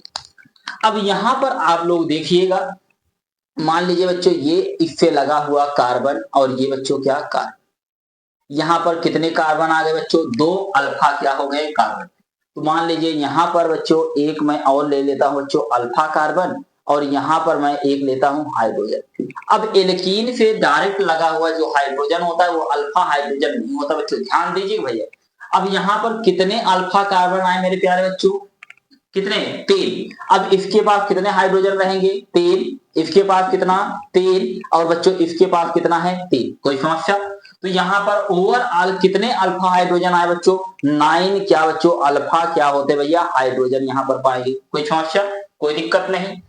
अब यहां पर आप लोग देखिएगा, मान लीजिए बच्चों ये इससे लगा हुआ कार्बन और ये बच्चों क्या? कार्बन। यहां पर कितने कार्बन आ गए बच्चों? 2 अल्फा क्या हो गए? कार्बन। तो मान लीजिए यहां पर बच्चों एक मैं और ले लेता हूं बच्चों अल्फा कार्बन, और यहां पर मैं एक लेता हूं हाइड्रोजन। अब एल्कीन से डायरेक्ट लगा हुआ जो हाइड्रोजन होता है वो अल्फा हाइड्रोजन नहीं होता बच्चों, ध्यान दीजिए भैया। अब यहां पर कितने अल्फा कार्बन आए मेरे प्यारे बच्चों? कितने? 3। अब इसके पास कितने हाइड्रोजन रहेंगे? 3। इसके पास कितना? 3। और बच्चों इसके पास कितना है? 3। कोई समस्या? तो यहाँ पर ओवरऑल कितने अल्फा हाइड्रोजन आए बच्चों? 9 क्या बच्चों? अल्फा क्या होते भैया? हाइड्रोजन यहाँ पर पाएंगे। कोई समस्या, कोई दिक्कत नहीं।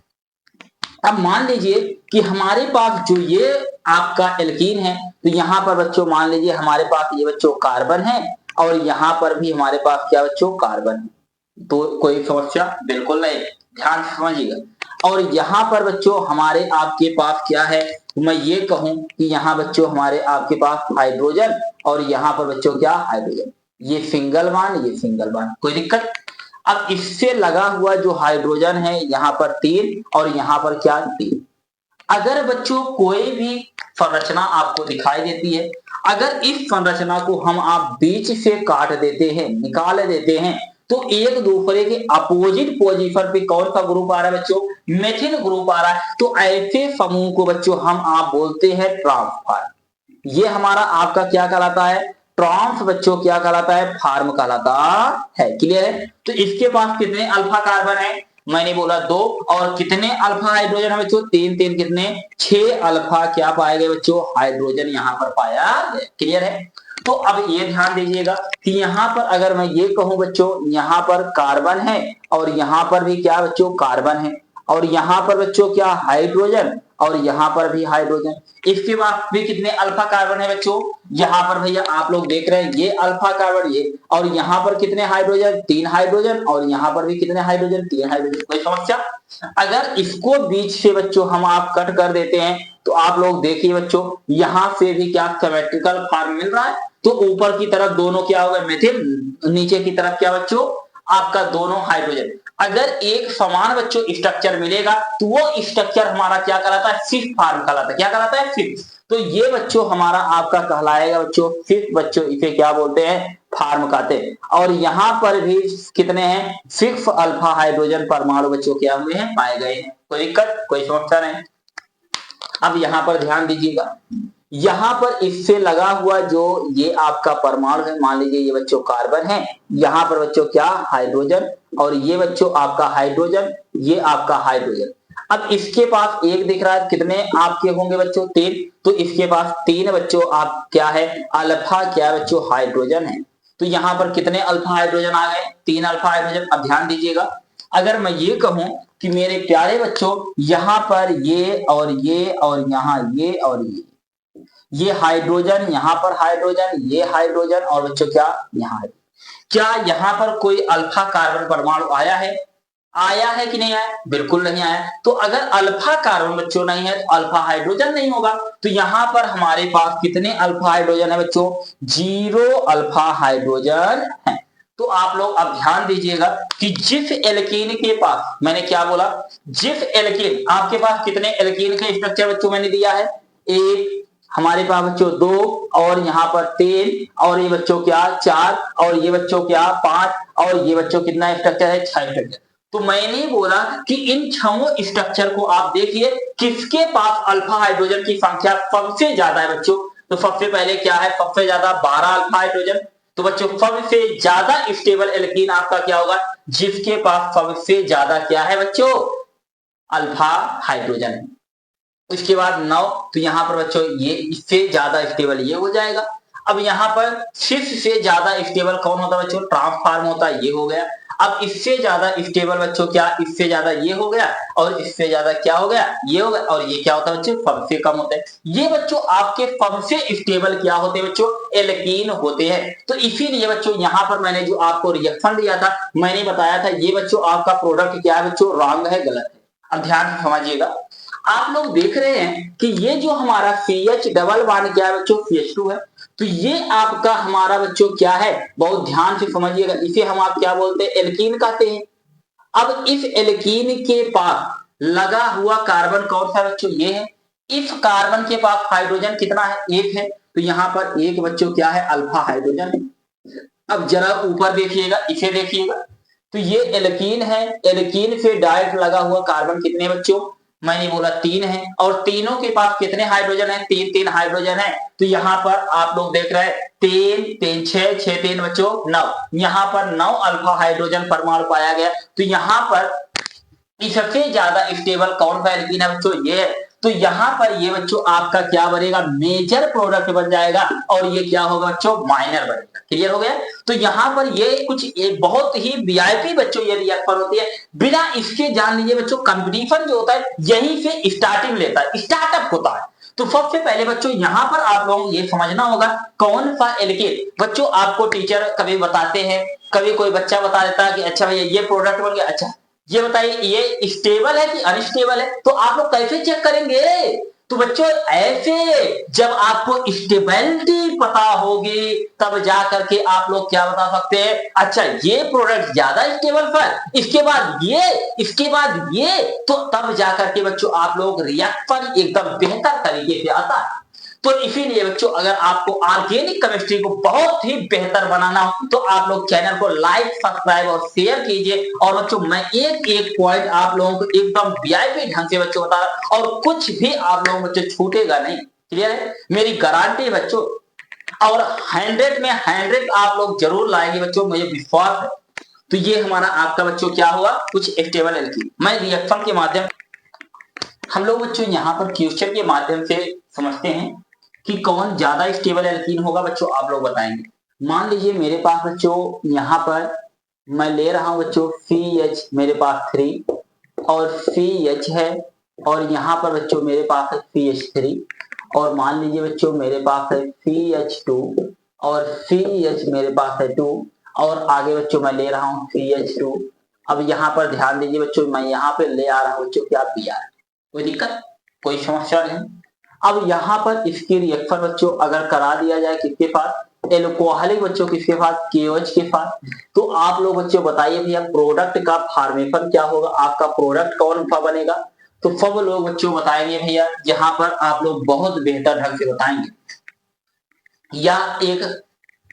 अब मान लीजिए कि हमारे पास जो ये आपका एल्कीन है, तो यहाँ पर बच्चों मान लीजिए हमारे पास ये बच्चों कार्बन है, और यहाँ पर भी हमारे पास क्या बच्चों? कार्बन है। तो कोई समस्या बिल्कुल नहीं, ध्यान से समझिएगा। और यहाँ पर बच्चों हमारे आपके पास क्या है? मैं ये कहूं कि यहाँ बच्चों हमारे आपके पास हाइड्रोजन, और यहाँ पर बच्चों क्या? हाइड्रोजन। ये सिंगल बॉन्ड, ये सिंगल बॉन्ड। कोई दिक्कत? अब इससे लगा हुआ जो हाइड्रोजन है यहाँ पर 3, और यहाँ पर क्या? 3। अगर बच्चों कोई भी संरचना आपको दिखाई देती है, अगर इस संरचना को हम आप बीच से काट देते हैं, निकाल देते हैं, तो एक दूसरे के अपोजिट पोजीशन पे कौन सा ग्रुप आ रहा है बच्चों? मेथिल ग्रुप आ रहा है। तो ऐसे समूह को बच्चों हम आप बोलते हैं ट्रांसफार्म। ये हमारा आपका क्या कहलाता है? ट्रांस बच्चों क्या कहलाता है? फार्म कहलाता है। क्लियर है? तो इसके पास कितने अल्फा कार्बन है? मैंने बोला 2। और कितने अल्फा हाइड्रोजन है बच्चों? 3 3 कितने? 6 अल्फा क्या पाए गए बच्चों? हाइड्रोजन यहाँ पर पाया गया। क्लियर है? तो अब ये ध्यान दीजिएगा कि यहाँ पर अगर मैं ये कहूं बच्चों यहाँ पर कार्बन है, और यहाँ पर भी क्या बच्चों? कार्बन है, और यहाँ पर बच्चों क्या? हाइड्रोजन, और यहाँ पर भी हाइड्रोजन। इसके बाद भी कितने अल्फा कार्बन है बच्चों? यहाँ पर भैया आप लोग देख रहे हैं ये अल्फा कार्बन ये, और यहाँ पर कितने हाइड्रोजन? 3 हाइड्रोजन, और यहाँ पर भी कितने हाइड्रोजन? 3 हाइड्रोजन। कोई समस्या? अगर इसको बीच से बच्चों हम आप कट कर देते हैं, तो आप लोग देखिए बच्चों यहां से भी क्या सिमेट्रिकल फॉर्म मिल रहा है। तो ऊपर की तरफ दोनों क्या होगा? मेथिल, नीचे की तरफ क्या बच्चों? आपका दोनों हाइड्रोजन। अगर एक समान बच्चों स्ट्रक्चर मिलेगा तो वो स्ट्रक्चर हमारा क्या कहलाता है? फिफ्थ फॉर्म कहलाता है। क्या कहलाता है? फिफ्थ। तो ये बच्चों हमारा आपका कहलाएगा बच्चों फिफ्थ। बच्चों इसे क्या बोलते हैं? फॉर्म कहते हैं। और यहाँ पर भी कितने हैं? 6 अल्फा हाइड्रोजन परमाणु बच्चों क्या हुए हैं? पाए गए हैं। कोई दिक्कत, कोई समस्या नहीं। अब यहाँ पर ध्यान दीजिएगा, यहाँ पर इससे लगा हुआ जो ये आपका परमाणु है, मान लीजिए ये बच्चों कार्बन है, यहाँ पर बच्चों क्या? हाइड्रोजन, और ये बच्चों आपका हाइड्रोजन, ये आपका हाइड्रोजन। अब इसके पास एक दिख रहा है, कितने आपके होंगे बच्चों? 3। तो इसके पास 3 बच्चों आप क्या है? अल्फा क्या बच्चों? हाइड्रोजन है। तो यहाँ पर कितने अल्फा हाइड्रोजन आ गए? 3 अल्फा हाइड्रोजन। अब ध्यान दीजिएगा, अगर मैं ये कहूं कि मेरे प्यारे बच्चों यहाँ पर ये और ये और यहाँ ये और ये हाइड्रोजन, यहाँ पर हाइड्रोजन, ये हाइड्रोजन, और बच्चों क्या? यहाँ है। क्या यहाँ पर कोई अल्फा कार्बन परमाणु आया है? आया है कि नहीं आया? बिल्कुल नहीं आया। तो अगर अल्फा कार्बन बच्चों नहीं है तो अल्फा हाइड्रोजन नहीं होगा। तो यहाँ पर हमारे पास कितने अल्फा हाइड्रोजन है बच्चों? 0 अल्फा हाइड्रोजन है। तो आप लोग अब ध्यान दीजिएगा कि जिस एल्कीन के पास, मैंने क्या बोला? जिस एल्कीन आपके पास कितने एल्कीन के स्ट्रक्चर बच्चों मैंने दिया है? 1, हमारे पास बच्चों 2, और यहाँ पर 3, और ये बच्चों क्या? 4, और ये बच्चों क्या? 5, और ये बच्चों कितना स्ट्रक्चर है? 6 स्ट्रक्चर। तो मैंने बोला कि इन 6 स्ट्रक्चर को आप देखिए किसके पास अल्फा हाइड्रोजन की संख्या सबसे ज्यादा है बच्चों। तो सबसे पहले क्या है? सबसे ज्यादा 12 अल्फा हाइड्रोजन। तो बच्चों सबसे ज्यादा स्टेबल एल्कीन आपका क्या होगा? जिसके पास सबसे ज्यादा क्या है बच्चों? अल्फा हाइड्रोजन है। उसके बाद 9, तो यहाँ पर बच्चों ये इससे ज्यादा स्टेबल ये हो जाएगा। अब यहाँ पर 6 से ज्यादा स्टेबल कौन होता है बच्चों? ट्रांसफार्म होता है, ये हो गया। अब इससे ज्यादा स्टेबल बच्चों क्या? इससे ज्यादा ये हो गया, और इससे ज्यादा क्या हो गया? ये हो गया। और ये क्या होता है बच्चों? फब से कम होता है। ये बच्चों आपके फब से स्टेबल क्या होते हैं बच्चों? एल्कीन होते हैं। तो इसीलिए बच्चों यहाँ पर मैंने जो आपको रिएक्शन दिया था, मैंने बताया था ये बच्चों आपका प्रोडक्ट क्या है बच्चों? रॉन्ग है, गलत है। अब ध्यान से समझिएगा, आप लोग देख रहे हैं कि ये जो हमारा CH डबल बॉन्ड क्या है बच्चों? CH2 है। तो ये आपका हमारा बच्चों क्या है? बहुत ध्यान से समझिएगा, इसे हम आप क्या बोलते हैं? एल्कीन कहते हैं। अब इस एल्कीन के पास लगा हुआ कार्बन कौन सा बच्चों? ये है। इस कार्बन के पास हाइड्रोजन कितना है? एक है। तो यहाँ पर एक बच्चों क्या है? अल्फा हाइड्रोजन है। अब जरा ऊपर देखिएगा, इसे देखिएगा, तो ये एल्कीन है। एल्कीन से डायरेक्ट लगा हुआ कार्बन कितने बच्चों? मैंने बोला 3 है। और तीनों के पास कितने हाइड्रोजन है? 3 हाइड्रोजन है। तो यहाँ पर आप लोग देख रहे हैं 3 3 6 6 3 बच्चों 9। यहाँ पर 9 अल्फा हाइड्रोजन परमाणु पाया गया। तो यहाँ पर सबसे ज्यादा स्टेबल कौन सा एल्कीन है बच्चों? ये है। तो यहाँ पर ये बच्चों आपका क्या बनेगा? मेजर प्रोडक्ट बन जाएगा, और ये क्या होगा बच्चों? माइनर बनेगा। क्लियर हो गया? तो यहाँ पर ये कुछ बहुत ही वीआईपी बच्चों ये रिएक्शन होती है। बिना इसके जान लीजिए बच्चों, कंपटीशन जो होता है यहीं से स्टार्टिंग लेता है, स्टार्टअप होता है। तो सबसे पहले बच्चों यहाँ पर आप लोगों को ये समझना होगा कौन सा एल्केन। बच्चों आपको टीचर कभी बताते हैं, कभी कोई बच्चा बता देता है कि अच्छा भैया ये प्रोडक्ट बन गया, अच्छा ये बताइए ये स्टेबल है कि अनस्टेबल है? तो आप लोग कैसे चेक करेंगे? तो बच्चों ऐसे जब आपको स्टेबिलिटी पता होगी तब जा करके आप लोग क्या बता सकते हैं? अच्छा ये प्रोडक्ट ज्यादा स्टेबल पर, इसके बाद ये, इसके बाद ये, तो तब जा करके बच्चों आप लोग रिएक्शन एकदम बेहतर तरीके से आता है। तो इसीलिए बच्चों अगर आपको ऑर्गेनिक केमिस्ट्री को बहुत ही बेहतर बनाना हो तो आप लोग चैनल को लाइक, सब्सक्राइब और शेयर कीजिए। और बच्चों मैं एक एक पॉइंट आप लोगों को एकदम वीआईपी ढंग से बच्चों बता रहा हूं, और कुछ भी आप लोगों बच्चों छूटेगा नहीं। क्लियर है? मेरी गारंटी बच्चों, और 100 में 100 आप लोग जरूर लाएंगे बच्चों, मुझे विश्वास है। तो ये हमारा आपका बच्चों क्या हुआ? कुछ स्टेबल एल्कीन। मैं रिएक्शन के माध्यम हम लोग बच्चों यहाँ पर क्वेश्चन के माध्यम से समझते हैं कि कौन ज्यादा स्टेबल एल्कीन होगा। बच्चों आप लोग बताएंगे। मान लीजिए मेरे पास बच्चों यहाँ पर मैं ले रहा हूं बच्चों CH, मेरे पास 3 और CH है, और यहाँ पर बच्चों मेरे पास है CH3, और मान लीजिए बच्चों मेरे पास है CH2 और CH मेरे पास है 2, और आगे बच्चों मैं ले रहा हूँ CH2। अब यहाँ पर ध्यान दीजिए बच्चों, मैं यहाँ पे ले आ रहा हूँ बच्चों क्या? Br। कोई दिक्कत, कोई समस्या नहीं। अब यहाँ पर इसकी रिएक्शन बच्चों अगर करा दिया जाए किसके पास? एल्कोहलिक बच्चों किसके पास? KOH के पास। तो आप लोग बच्चों बताइए भैया प्रोडक्ट का फॉर्मेशन क्या होगा? आपका प्रोडक्ट कौन सा बनेगा? तो सब लोग बच्चों बताएंगे भैया, यहाँ पर आप लोग बहुत बेहतर ढंग से बताएंगे। या एक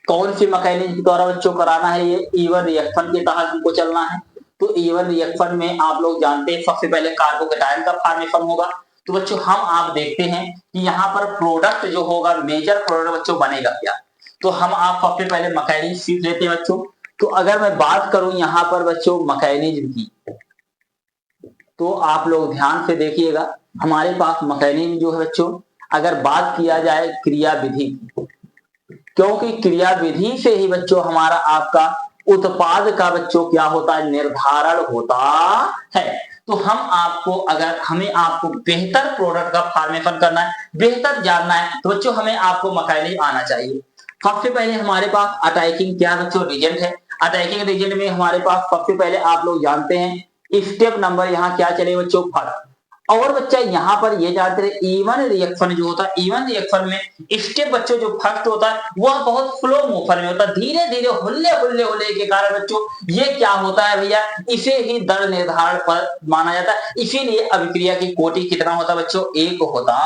कौन सी मैकेनिज्म द्वारा बच्चों कराना है? ये ईवन रिएक्शन के तहत हमको चलना है। तो ईवन रिएक्शन में आप लोग जानते हैं सबसे पहले कार्बोकेटायन का फॉर्मेशन होगा। तो बच्चों हम आप देखते हैं कि यहाँ पर प्रोडक्ट जो होगा, मेजर प्रोडक्ट बच्चों बनेगा क्या? तो हम आप सबसे पहले मैकेनिज्म सीख लेते हैं बच्चों। तो अगर मैं बात करूं यहाँ पर बच्चों मैकेनिज्म की, तो आप लोग ध्यान से देखिएगा। हमारे पास मैकेनिज्म जो है बच्चों, अगर बात किया जाए क्रिया विधि की, क्योंकि क्रिया विधि से ही बच्चों हमारा आपका उत्पाद का बच्चों क्या होता है? निर्धारण होता है। तो हम आपको अगर हमें आपको बेहतर प्रोडक्ट का फॉर्मेशन करना है, बेहतर जानना है, तो बच्चों हमें आपको मैकेनिज्म आना चाहिए। सबसे पहले हमारे पास अटैकिंग क्या बच्चों? रिएजेंट है। अटैकिंग रिएजेंट में हमारे पास सबसे पहले आप लोग जानते हैं स्टेप नंबर यहाँ क्या चले बच्चों? फर्स्ट। और बच्चा यहाँ पर ये जानते हैं इवन रिएक्शन जो होता है, इवन रिएक्शन में स्टेप बच्चों जो फर्स्ट होता है वह बहुत स्लो मोशन में होता है, धीरे धीरे हुल्ले हुल्ले होने के कारण बच्चों ये क्या होता है भैया? इसे ही दर निर्धारण पर माना जाता है। इसीलिए अभिक्रिया की कोटि कितना होता है बच्चों? 1 होता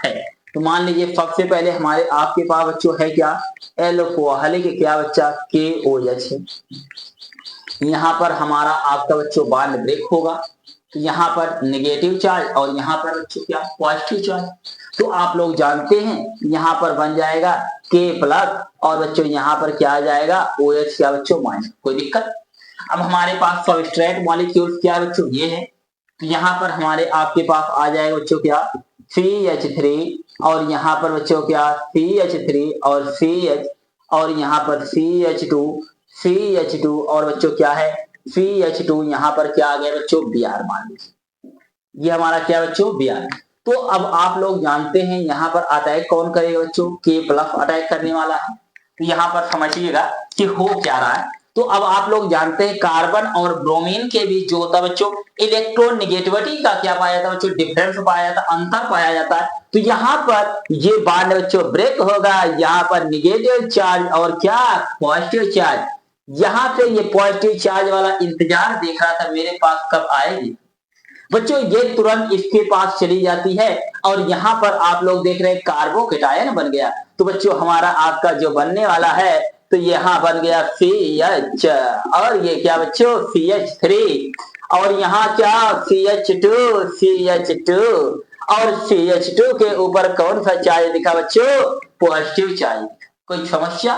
है। तो मान लीजिए सबसे पहले हमारे आपके पास बच्चों है क्या? एल्कोहलिक क्या बच्चा? KOH है। यहाँ पर हमारा आपका बच्चों बॉन्ड ब्रेक होगा, तो यहाँ पर नेगेटिव चार्ज और यहाँ पर बच्चों क्या? Positive charge. तो आप लोग जानते हैं यहाँ पर बन जाएगा K+, और बच्चों यहाँ पर क्या आ जाएगा? OH क्या बच्चों? माइनस। कोई दिक्कत? अब हमारे पास सबस्ट्रेट मॉलिक्यूल क्या है बच्चों? ये है। तो यहाँ पर हमारे आपके पास आ जाएगा बच्चों क्या? CH3 और यहाँ पर बच्चों क्या CH3 और CH और यहाँ पर CH2 और बच्चों क्या है CH2 यहाँ पर क्या आ गया बच्चों Br मान लीजिए, ये हमारा क्या बच्चों Br। तो अब आप लोग जानते हैं यहाँ पर अटैक कौन करेगा बच्चों, K प्लस अटैक करने वाला है। तो यहाँ पर समझिएगा कि हो क्या रहा है। तो अब आप लोग जानते हैं कार्बन और ब्रोमीन के बीच जो होता है बच्चों इलेक्ट्रॉन निगेटिविटी का क्या पाया जाता है बच्चों, डिफरेंस पाया जाता है, अंतर पाया जाता है। तो यहाँ पर ये बॉन्ड बच्चों ब्रेक होगा, यहाँ पर निगेटिव चार्ज और क्या पॉजिटिव चार्ज, यहाँ से ये पॉजिटिव चार्ज वाला इंतजार देख रहा था मेरे पास कब आएगी बच्चों, ये तुरंत इसके पास चली जाती है और यहाँ पर आप लोग देख रहे हैं कार्बोकेटायन बन गया। तो बच्चों हमारा आपका जो बनने वाला है तो यहाँ बन गया CH और ये क्या बच्चों CH3 और यहाँ क्या CH2 और CH2 के ऊपर कौन सा चार्ज दिखा बच्चों, पॉजिटिव चार्ज। कोई समस्या?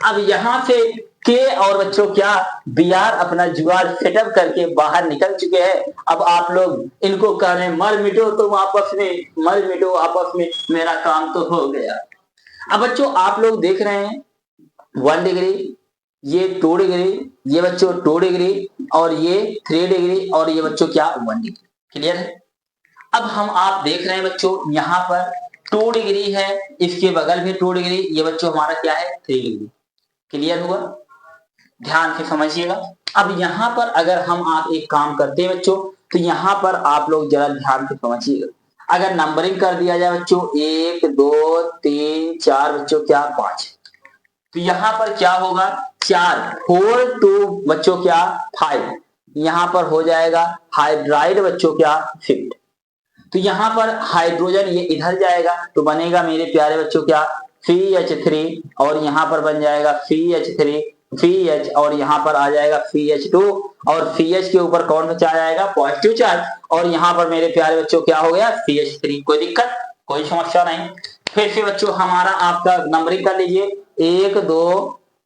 अब यहाँ से के और बच्चों क्या Br अपना जुगाड़ सेटअप करके बाहर निकल चुके हैं। अब आप लोग इनको कह रहे हैं मर मिटो तुम आपस में, मर मिटो आपस में, मेरा काम तो हो गया। अब बच्चों आप लोग देख रहे हैं 1 डिग्री, ये 2 डिग्री, ये बच्चों 2 डिग्री और ये 3 डिग्री और ये बच्चों क्या 1 डिग्री। क्लियर है? अब हम आप देख रहे हैं बच्चों यहाँ पर 2 डिग्री है, इसके बगल में 2 डिग्री, ये बच्चों हमारा क्या है 3 डिग्री। क्लियर हुआ? ध्यान से समझिएगा। अब यहाँ पर अगर हम आप एक काम करते हैं बच्चों, तो यहाँ पर आप लोग जरा ध्यान से समझिएगा। अगर नंबरिंग कर दिया जाए बच्चों 1 2 3 4 बच्चों क्या 5, तो यहाँ पर क्या होगा 4 4 2 बच्चों क्या 5, यहाँ पर हो जाएगा हाइड्राइड बच्चों क्या 5। तो यहाँ पर हाइड्रोजन ये इधर जाएगा तो बनेगा मेरे प्यारे बच्चों क्या CH3 और यहाँ पर बन जाएगा CH3 CH और यहाँ पर आ जाएगा CH2 और CH के ऊपर कौन सा चार्ज आएगा, पॉजिटिव चार्ज, और यहाँ पर मेरे प्यारे बच्चों क्या हो गया CH3। कोई दिक्कत, कोई समस्या नहीं। फिर से बच्चों हमारा आपका नंबरिंग कर लीजिए 1 2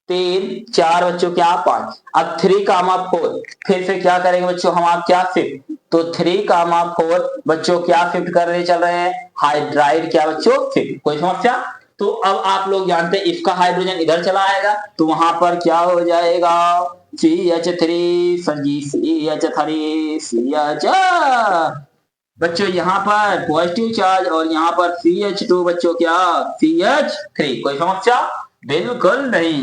3 4 बच्चों क्या 5। अब 3,4 फिर से क्या करेंगे बच्चों हम आप क्या शिफ्ट, तो 3,4 बच्चों क्या शिफ्ट करने चल रहे हैं, हाइड्राइड क्या बच्चों 6। कोई समस्या? तो अब आप लोग जानते हैं इसका हाइड्रोजन इधर चला आएगा तो वहां पर क्या हो जाएगा CH3 संजी CH3 बच्चों यहाँ पर पॉजिटिव चार्ज और यहाँ पर CH2 बच्चों क्या CH3। कोई समस्या? बिल्कुल नहीं।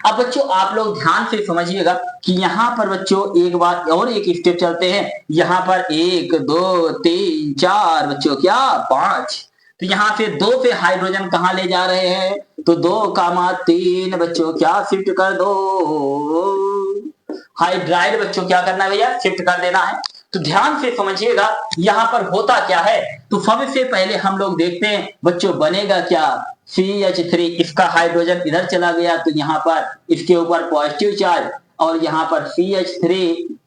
अब बच्चों आप लोग ध्यान से समझिएगा कि यहाँ पर बच्चों एक बार और एक स्टेप चलते हैं। यहाँ पर 1 2 3 4 बच्चों क्या 5, तो यहाँ से 2 पे हाइड्रोजन कहाँ ले जा रहे हैं, तो 2,3 बच्चों क्या शिफ्ट कर दो, हाइड्राइड बच्चों क्या करना है भैया शिफ्ट कर देना है। तो ध्यान से समझिएगा यहाँ पर होता क्या है। तो सबसे पहले हम लोग देखते हैं बच्चों बनेगा क्या CH3, इसका हाइड्रोजन इधर चला गया तो यहाँ पर इसके ऊपर पॉजिटिव चार्ज और यहाँ पर CH3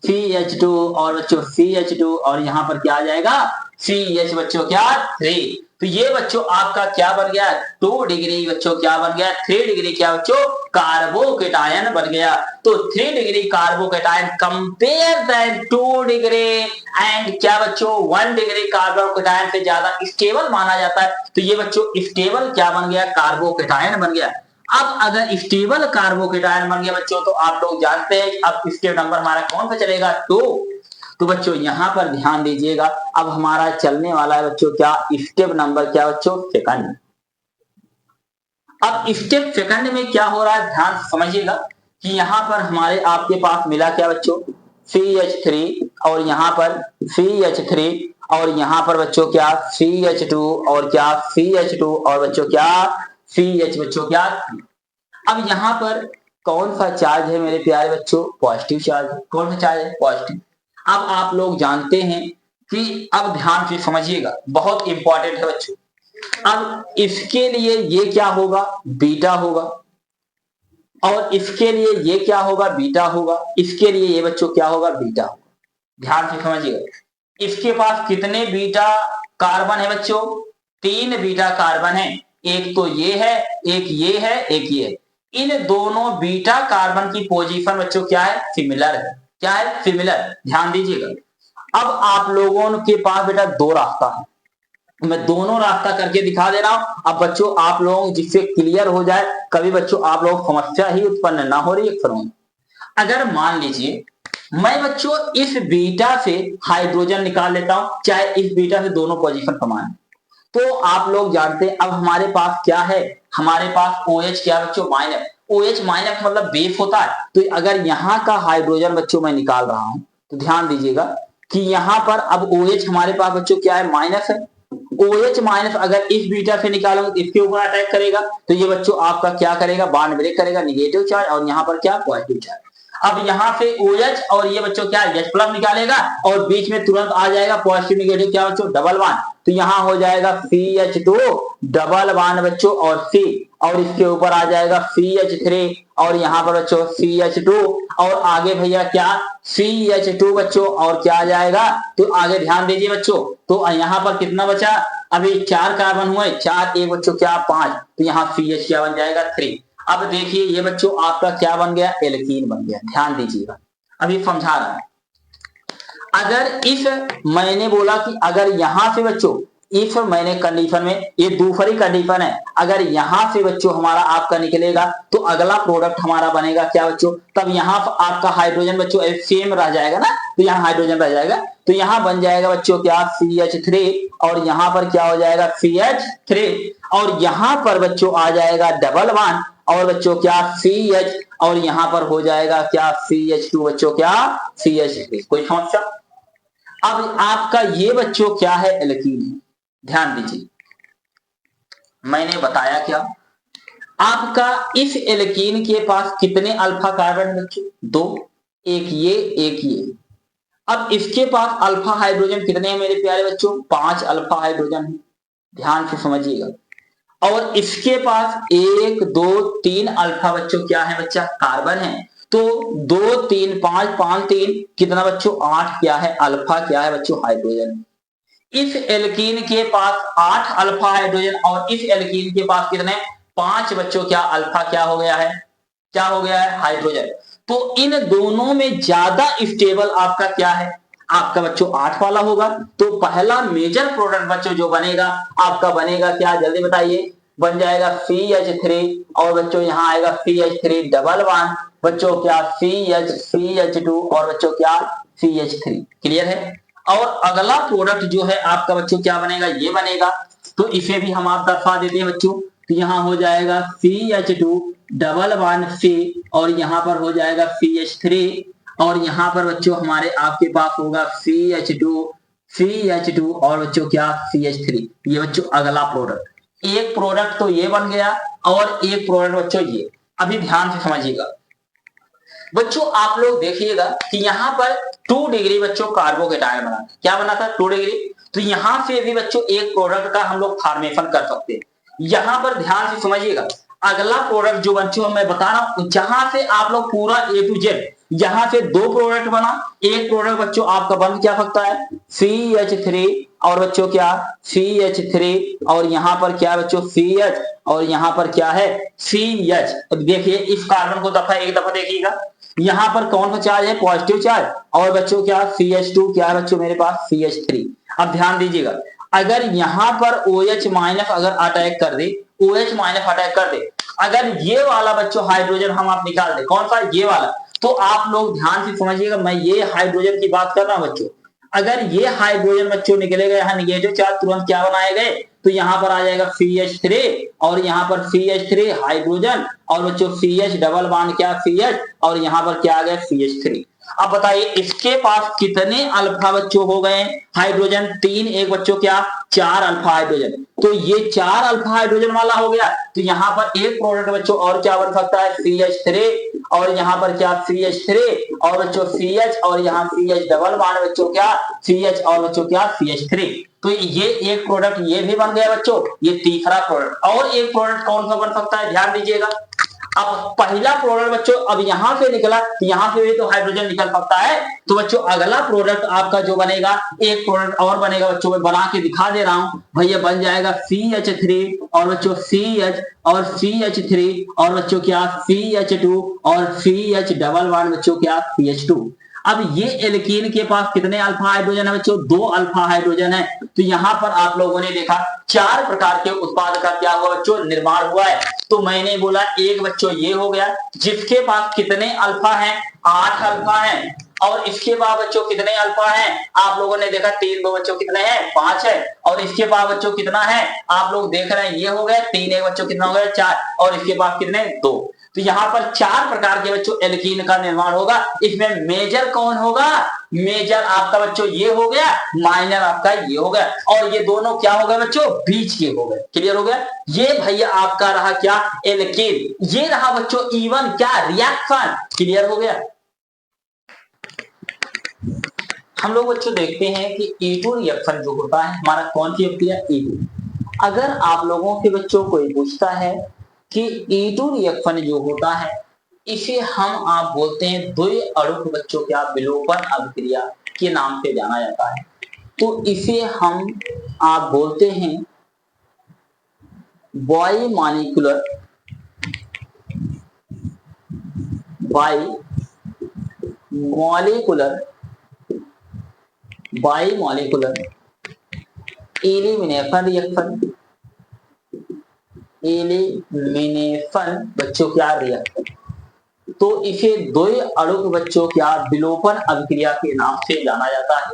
CH2 और बच्चों CH2 और यहाँ पर क्या आ जाएगा CH बच्चों क्या 3। तो ये बच्चों आपका क्या बन गया 2 डिग्री बच्चों क्या बन गया 3 डिग्री क्या बच्चों कार्बोकेटायन बन गया। तो 3 degree carbocation compare that 2 degree and क्या बच्चों 1 डिग्री कार्बोकेटायन से ज्यादा स्टेबल माना जाता है। तो ये बच्चों स्टेबल क्या बन गया कार्बोकेटायन बन गया। अब अगर स्टेबल कार्बोकेटायन बन गया बच्चों तो आप लोग जानते हैं अब स्टेप नंबर हमारा कौन सा चलेगा 2। तो बच्चों यहाँ पर ध्यान दीजिएगा अब हमारा चलने वाला है बच्चों क्या स्टेप नंबर क्या बच्चों सेकंड। अब स्टेप सेकंड में क्या हो रहा है ध्यान समझिएगा कि यहाँ पर हमारे आपके पास मिला क्या बच्चों CH3 और यहाँ पर CH3 और यहाँ पर बच्चों क्या CH2 और क्या CH2 और बच्चों क्या CH बच्चों क्या। अब यहाँ पर कौन सा चार्ज है मेरे प्यारे बच्चों पॉजिटिव चार्ज। कौन सा चार्ज है पॉजिटिव। अब आप लोग जानते हैं कि अब ध्यान से समझिएगा बहुत इंपॉर्टेंट है बच्चों। अब इसके लिए ये क्या होगा बीटा होगा और इसके लिए ये क्या होगा बीटा होगा, इसके लिए ये बच्चों क्या होगा बीटा होगा। ध्यान से समझिएगा इसके पास कितने बीटा कार्बन है बच्चों 3 बीटा कार्बन है, एक तो ये है एक ये है एक ये है। इन दोनों बीटा कार्बन की पोजीशन बच्चों क्या है सिमिलर है। क्या है सिमिलर। ध्यान दीजिएगा अब आप लोगों के पास बेटा 2 रास्ता है मैं दोनों रास्ता करके दिखा दे रहा हूं। अब बच्चों आप लोग जिससे क्लियर हो जाए, कभी बच्चों आप लोग समस्या ही उत्पन्न ना हो रही है। अगर मान लीजिए मैं बच्चों इस बीटा से हाइड्रोजन निकाल लेता हूं, चाहे इस बीटा से दोनों पोजीशन समान है, तो आप लोग जानते हैं अब हमारे पास क्या है, हमारे पास OH क्या है बच्चों, माइनस। OH माइनस मतलब बेस होता है। तो अगर यहाँ का हाइड्रोजन बच्चों मैं निकाल रहा हूं तो ध्यान दीजिएगा कि यहाँ पर अब OH हमारे पास बच्चों क्या है, माइनस है। OH माइनस अगर इस बीटा से निकालोगे तो इसके ऊपर अटैक करेगा, तो ये बच्चों आपका क्या करेगा, बॉन्ड ब्रेक करेगा, निगेटिव चार्ज, और यहाँ पर क्या, पॉजिटिव चार्ज। अब यहाँ से OH और ये बच्चों क्या H प्लस निकालेगा और बीच में तुरंत आ जाएगा पॉजिटिव निगेटिव क्या बच्चों, डबल बॉन्ड। तो यहाँ हो जाएगा CH2 डबल बॉन्ड बच्चों और C, और इसके ऊपर आ जाएगा CH3 और यहाँ पर बच्चों CH2, और आगे भैया क्या CH2 बच्चों, और क्या आ जाएगा, तो आगे ध्यान दीजिए बच्चों। तो यहाँ पर कितना बचा, अभी 4 कार्बन हुए, 4 एक बच्चों क्या 5, तो यहाँ CH क्या बन जाएगा 3। अब देखिए ये बच्चों आपका क्या बन गया, एल्कीन बन गया। ध्यान दीजिएगा, अभी समझा रहा है। अगर इस मैंने बोला कि अगर यहां से बच्चों इस मैंने कंडीशन में, ये दूसरी कंडीशन है, अगर यहां से बच्चों हमारा आपका निकलेगा तो अगला प्रोडक्ट हमारा बनेगा क्या बच्चों, तब यहां आपका हाइड्रोजन बच्चों सेम रह जाएगा ना, तो यहाँ हाइड्रोजन रह जाएगा, तो यहां बन जाएगा बच्चों क्या CH3, और यहां पर क्या हो जाएगा CH3, और यहां पर बच्चों आ जाएगा डबल बॉन्ड, और बच्चों क्या CH, और यहां पर हो जाएगा क्या CH2 बच्चों क्या CH3। कोई समस्या? अब आपका ये बच्चों क्या है, एल्कीन है। ध्यान दीजिए, मैंने बताया क्या, आपका इस एल्कीन के पास कितने अल्फा कार्बन बच्चों, 2, एक ये एक ये। अब इसके पास अल्फा हाइड्रोजन कितने हैं मेरे प्यारे बच्चों, 5 अल्फा हाइड्रोजन है। ध्यान से समझिएगा, और इसके पास 1 2 3 अल्फा बच्चों क्या है बच्चा, कार्बन है। तो 2 3 5 5 3 कितना बच्चों, 8 क्या है, अल्फा क्या है बच्चों, हाइड्रोजन। इस एल्कीन के पास 8 अल्फा हाइड्रोजन, और इस एल्कीन के पास कितने, 5 बच्चों क्या अल्फा क्या हो गया है, क्या हो गया है, हाइड्रोजन। तो इन दोनों में ज्यादा स्टेबल आपका क्या है, आपका बच्चों 8 वाला होगा। तो पहला मेजर प्रोडक्ट बच्चों जो बनेगा आपका बनेगा क्या, जल्दी बताइए, बन जाएगा CH3, और बच्चों यहाँ आएगा CH3 डबल बॉन्ड, बच्चों क्या CH2, और बच्चों क्या CH3। क्लियर है? और अगला प्रोडक्ट जो है आपका बच्चों क्या बनेगा, ये बनेगा। तो इसे भी हम आप दर्शा देते हैं बच्चों, तो यहाँ हो जाएगा CH2 डबल बॉन्ड C, और यहाँ पर हो जाएगा CH3, और यहाँ पर बच्चों हमारे आपके पास होगा CH2 और बच्चों क्या CH3। ये बच्चों अगला प्रोडक्ट, एक प्रोडक्ट तो ये बन गया, और एक प्रोडक्ट बच्चों ये। अभी ध्यान से समझिएगा बच्चों, आप लोग देखिएगा कि यहाँ पर 2 डिग्री बच्चों कार्बोकेटायन बना, क्या बना था 2 डिग्री। तो यहां से भी बच्चों एक प्रोडक्ट का हम लोग फॉर्मेशन कर सकते हैं। यहां पर ध्यान से समझिएगा, अगला प्रोडक्ट जो बच्चों मैं बता रहा हूं, जहां से आप लोग पूरा A to Z, यहां से 2 प्रोडक्ट बना, एक प्रोडक्ट बच्चों आपका बन क्या सकता है CH3, और बच्चों क्या CH3, और यहाँ पर क्या बच्चों CH, और यहाँ पर क्या है CH। देखिए इस कार्बन को एक दफा देखिएगा, यहाँ पर कौन सा चार्ज है, पॉजिटिव चार्ज, और बच्चों क्या CH2 क्या है बच्चों मेरे पास CH3। अब ध्यान दीजिएगा, अगर यहाँ पर OH माइनस अगर अटैक कर दे, OH माइनस अटैक कर दे, अगर ये वाला बच्चों हाइड्रोजन हम आप निकाल दे, कौन सा ये वाला, तो आप लोग ध्यान से समझिएगा, मैं ये हाइड्रोजन की बात कर रहा हूं बच्चों। अगर ये हाइड्रोजन बच्चों निकलेगा यहाँ निगेटिव चार्ज, तुरंत क्या बनाए गए, तो यहाँ पर आ जाएगा CH3, और यहाँ पर CH3 हाइड्रोजन, और बच्चों CH डबल बॉन्ड क्या CH, और यहाँ पर क्या आ गया CH3। अब बताइए इसके पास कितने अल्फा बच्चों हो गए हाइड्रोजन, 3 एक बच्चों क्या 4 अल्फा हाइड्रोजन। तो ये 4 अल्फा हाइड्रोजन वाला हो गया। तो यहाँ पर एक प्रोडक्ट बच्चों और क्या बन सकता है CH3, और यहाँ पर क्या CH3, और बच्चों CH, और यहाँ CH डबल बॉन्ड बच्चों क्या CH, और बच्चों क्या CH3। तो ये एक प्रोडक्ट ये भी बन गया बच्चों, ये तीसरा प्रोडक्ट। और एक प्रोडक्ट कौन सा बन सकता है, ध्यान दीजिएगा। अब पहला प्रोडक्ट बच्चों अब यहां से निकला, तो यहां से भी तो हाइड्रोजन निकल सकता है। तो बच्चों अगला प्रोडक्ट आपका जो बनेगा, एक प्रोडक्ट और बनेगा बच्चों, मैं बना के दिखा दे रहा हूं भैया, बन जाएगा CH3, और बच्चों CH, और CH3, और बच्चों क्या CH2, और CH डबल बॉन्ड बच्चों क्या CH2। अब ये एल्कीन के पास कितने अल्फा हाइड्रोजन है बच्चों? 2 अल्फा हाइड्रोजन है। तो यहाँ पर आप लोगों ने देखा 4 प्रकार के उत्पाद का क्या हुआ बच्चों? निर्माण हुआ है। तो मैंने बोला एक बच्चों ये हो गया जिसके पास कितने अल्फा है? 8 अल्फा है। और इसके बाद बच्चों कितने अल्फा हैं? आप लोगों ने देखा 3 दो बच्चों कितने हैं? 5 है। और इसके बाद बच्चों कितना है? आप लोग देख रहे हैं ये हो गया 3, एक बच्चों कितना हो गया? 4। और इसके बाद कितने? 2। तो यहाँ पर 4 प्रकार के बच्चों एल्कीन का निर्माण होगा। इसमें मेजर कौन होगा? मेजर आपका बच्चों ये हो गया, माइनर आपका ये हो गया, और ये दोनों क्या हो गए बच्चों? बीच के हो गए। क्लियर हो गया? ये भैया आपका रहा क्या? एल्कीन। ये रहा बच्चों E1 क्या? रिएक्शन। क्लियर हो गया? हम लोग बच्चों देखते हैं कि E2 रिएक्शन जो होता है हमारा कौन सी होती है? E2। अगर आप लोगों के बच्चों कोई पूछता है कि E2 रिएक्शन जो होता है इसे हम आप बोलते हैं द्वि अणुक बच्चों क्या? विलोपन अभिक्रिया के नाम से जाना जाता है। तो इसे हम आप बोलते हैं बाइमॉलिक्यूलर एलिमिनेशन बच्चों क्या? रिएक्शन। तो इसे द्वि अणुक बच्चों क्या? विलोपन अभिक्रिया के नाम से जाना जाता है।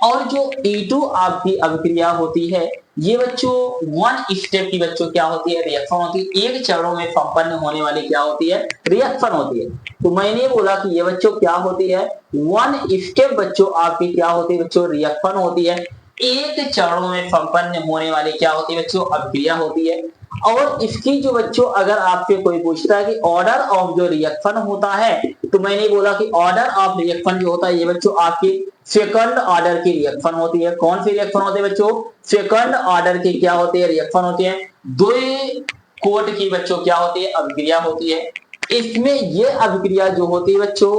और जो E2 आपकी अभिक्रिया होती है ये बच्चों 1 स्टेप की बच्चों क्या होती है? रिएक्शन होती है। एक चरणों में संपन्न होने वाली क्या होती है? रिएक्शन होती है। तो मैंने बोला कि ये बच्चों क्या होती है? 1 स्टेप बच्चों आपकी क्या होती है बच्चों? रिएक्शन होती है। एक चरणों में संपन्न होने वाली क्या होती है बच्चों? अभिक्रिया होती है। और इसकी जो बच्चों अगर आपसे कोई पूछता है कि ऑर्डर ऑफ जो रिएक्शन होता है तो मैंने बोला कि ऑर्डर ऑफ रिएक्शन जो होता है ये बच्चों आपकी सेकंड ऑर्डर की रिएक्शन होती है। कौन सी रिएक्शन होती है बच्चों? सेकंड ऑर्डर की क्या होती है? रिएक्शन होती है। द्वि कोट की बच्चों क्या होती है? अभिक्रिया होती है। इसमें ये अभिक्रिया जो होती है बच्चों